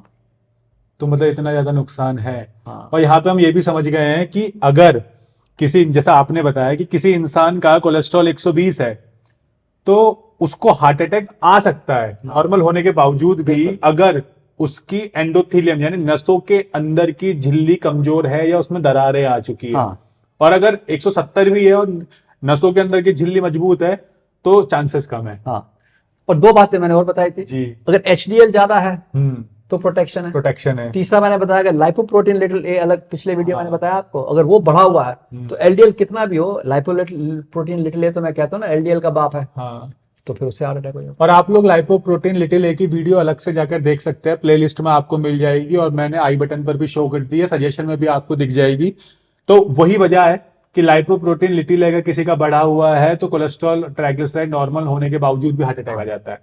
तो मतलब इतना ज्यादा नुकसान है। हाँ। और यहाँ पे हम ये भी समझ गए हैं कि अगर किसी, जैसा आपने बताया कि किसी इंसान का कोलेस्ट्रॉल 120 है तो उसको हार्ट अटैक आ सकता है, नॉर्मल होने के बावजूद भी, अगर उसकी एंडोथेलियम यानी नसों के अंदर की झिल्ली कमजोर है या उसमें दरारें आ चुकी है। हाँ। और अगर 170 भी है और नसों के अंदर की झिल्ली मजबूत है तो चांसेस कम है। हाँ। और दो बातें मैंने और बताई थी जी। अगर HDL ज्यादा है तो प्रोटेक्शन है, प्रोटेक्शन है। तीसरा मैंने बताया कि लाइपोप्रोटीन लिटिल ए, अलग पिछले वीडियो हाँ। मैंने बताया आपको, अगर वो बढ़ा हुआ है तो LDL कितना भी हो, लाइपोप्रोटीन लिटिल ए तो मैं कहता हूँ ना LDL का बाप है, हाँ। तो फिर उससे हार्ट अटैक हो जाता है। और आप लोग लाइपोप्रोटीन लिटिल ए की वीडियो अलग से जाकर देख सकते हैं, प्लेलिस्ट में आपको मिल जाएगी और मैंने आई बटन पर भी शो कर दी है, सजेशन में भी आपको दिख जाएगी। तो वही वजह है कि लाइपोप्रोटीन लिटिल ए अगर किसी का बढ़ा हुआ है तो कोलेस्ट्रॉल ट्राइग्लिसराइड नॉर्मल होने के बावजूद भी हार्ट अटैक आ जाता है।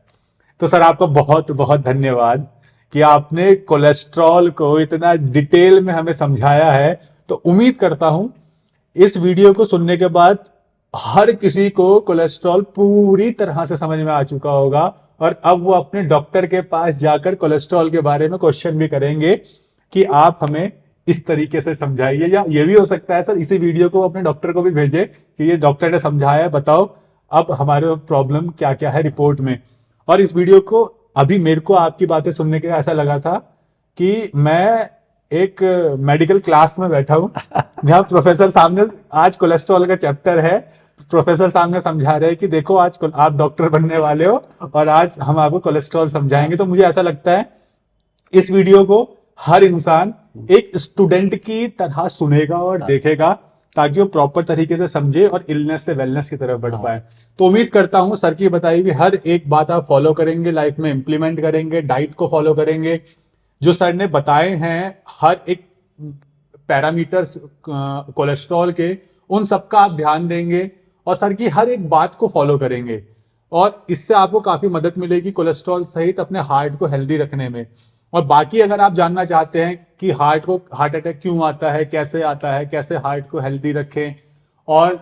तो सर आपका बहुत बहुत धन्यवाद कि आपने कोलेस्ट्रॉल को इतना डिटेल में हमें समझाया है। तो उम्मीद करता हूं इस वीडियो को सुनने के बाद हर किसी को कोलेस्ट्रॉल पूरी तरह से समझ में आ चुका होगा और अब वो अपने डॉक्टर के पास जाकर कोलेस्ट्रॉल के बारे में क्वेश्चन भी करेंगे कि आप हमें इस तरीके से समझाइए, या ये भी हो सकता है सर इसी वीडियो को अपने डॉक्टर को भी भेजे कि ये डॉक्टर ने समझाया, बताओ अब हमारे प्रॉब्लम क्या क्या है रिपोर्ट में। और इस वीडियो को अभी मेरे को आपकी बातें सुनने के ऐसा लगा था कि मैं एक मेडिकल क्लास में बैठा हूं जहां प्रोफेसर सामने, आज कोलेस्ट्रॉल का चैप्टर है, प्रोफेसर सामने समझा रहे हैं कि देखो आज आप डॉक्टर बनने वाले हो और आज हम आपको कोलेस्ट्रॉल समझाएंगे। तो मुझे ऐसा लगता है इस वीडियो को हर इंसान एक स्टूडेंट की तरह सुनेगा और देखेगा ताकि वो प्रॉपर तरीके से समझे और इलनेस से वेलनेस की तरफ बढ़ पाए। तो उम्मीद करता हूं सर की बताई हुई हर एक बात आप फॉलो करेंगे, लाइफ में इंप्लीमेंट करेंगे, डाइट को फॉलो करेंगे, जो सर ने बताए हैं हर एक पैरामीटर्स कोलेस्ट्रॉल के, उन सबका आप ध्यान देंगे और सर की हर एक बात को फॉलो करेंगे और इससे आपको काफी मदद मिलेगी कोलेस्ट्रॉल सहित अपने हार्ट को हेल्दी रखने में। और बाकी अगर आप जानना चाहते हैं कि हार्ट अटैक क्यों आता है, कैसे आता है, कैसे हार्ट को हेल्दी रखें, और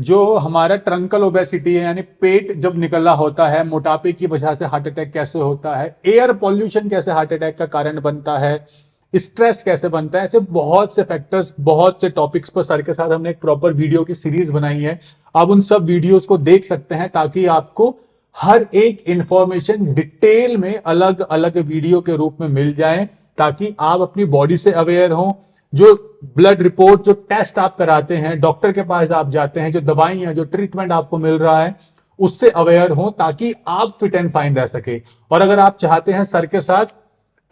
जो हमारा ट्रंकल ओबेसिटी है यानी पेट जब निकला होता है, मोटापे की वजह से हार्ट अटैक कैसे होता है, एयर पॉल्यूशन कैसे हार्ट अटैक का कारण बनता है, स्ट्रेस कैसे बनता है, ऐसे बहुत से फैक्टर्स, बहुत से टॉपिक्स पर सर के साथ हमने एक प्रॉपर वीडियो की सीरीज बनाई है। आप उन सब वीडियोस को देख सकते हैं ताकि आपको हर एक इंफॉर्मेशन डिटेल में अलग अलग वीडियो के रूप में मिल जाए, ताकि आप अपनी बॉडी से अवेयर हो। जो ब्लड रिपोर्ट, जो टेस्ट आप कराते हैं, डॉक्टर के पास आप जाते हैं, जो दवाइयां, जो ट्रीटमेंट आपको मिल रहा है, उससे अवेयर हो ताकि आप फिट एंड फाइन रह सके। और अगर आप चाहते हैं सर के साथ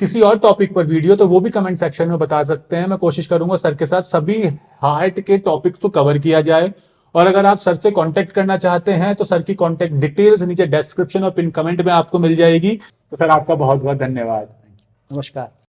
किसी और टॉपिक पर वीडियो तो वो भी कमेंट सेक्शन में बता सकते हैं। मैं कोशिश करूंगा सर के साथ सभी हार्ट के टॉपिक्स को कवर किया जाए। और अगर आप सर से कांटेक्ट करना चाहते हैं तो सर की कांटेक्ट डिटेल्स नीचे डिस्क्रिप्शन और पिन कमेंट में आपको मिल जाएगी। तो सर आपका बहुत बहुत धन्यवाद। नमस्कार।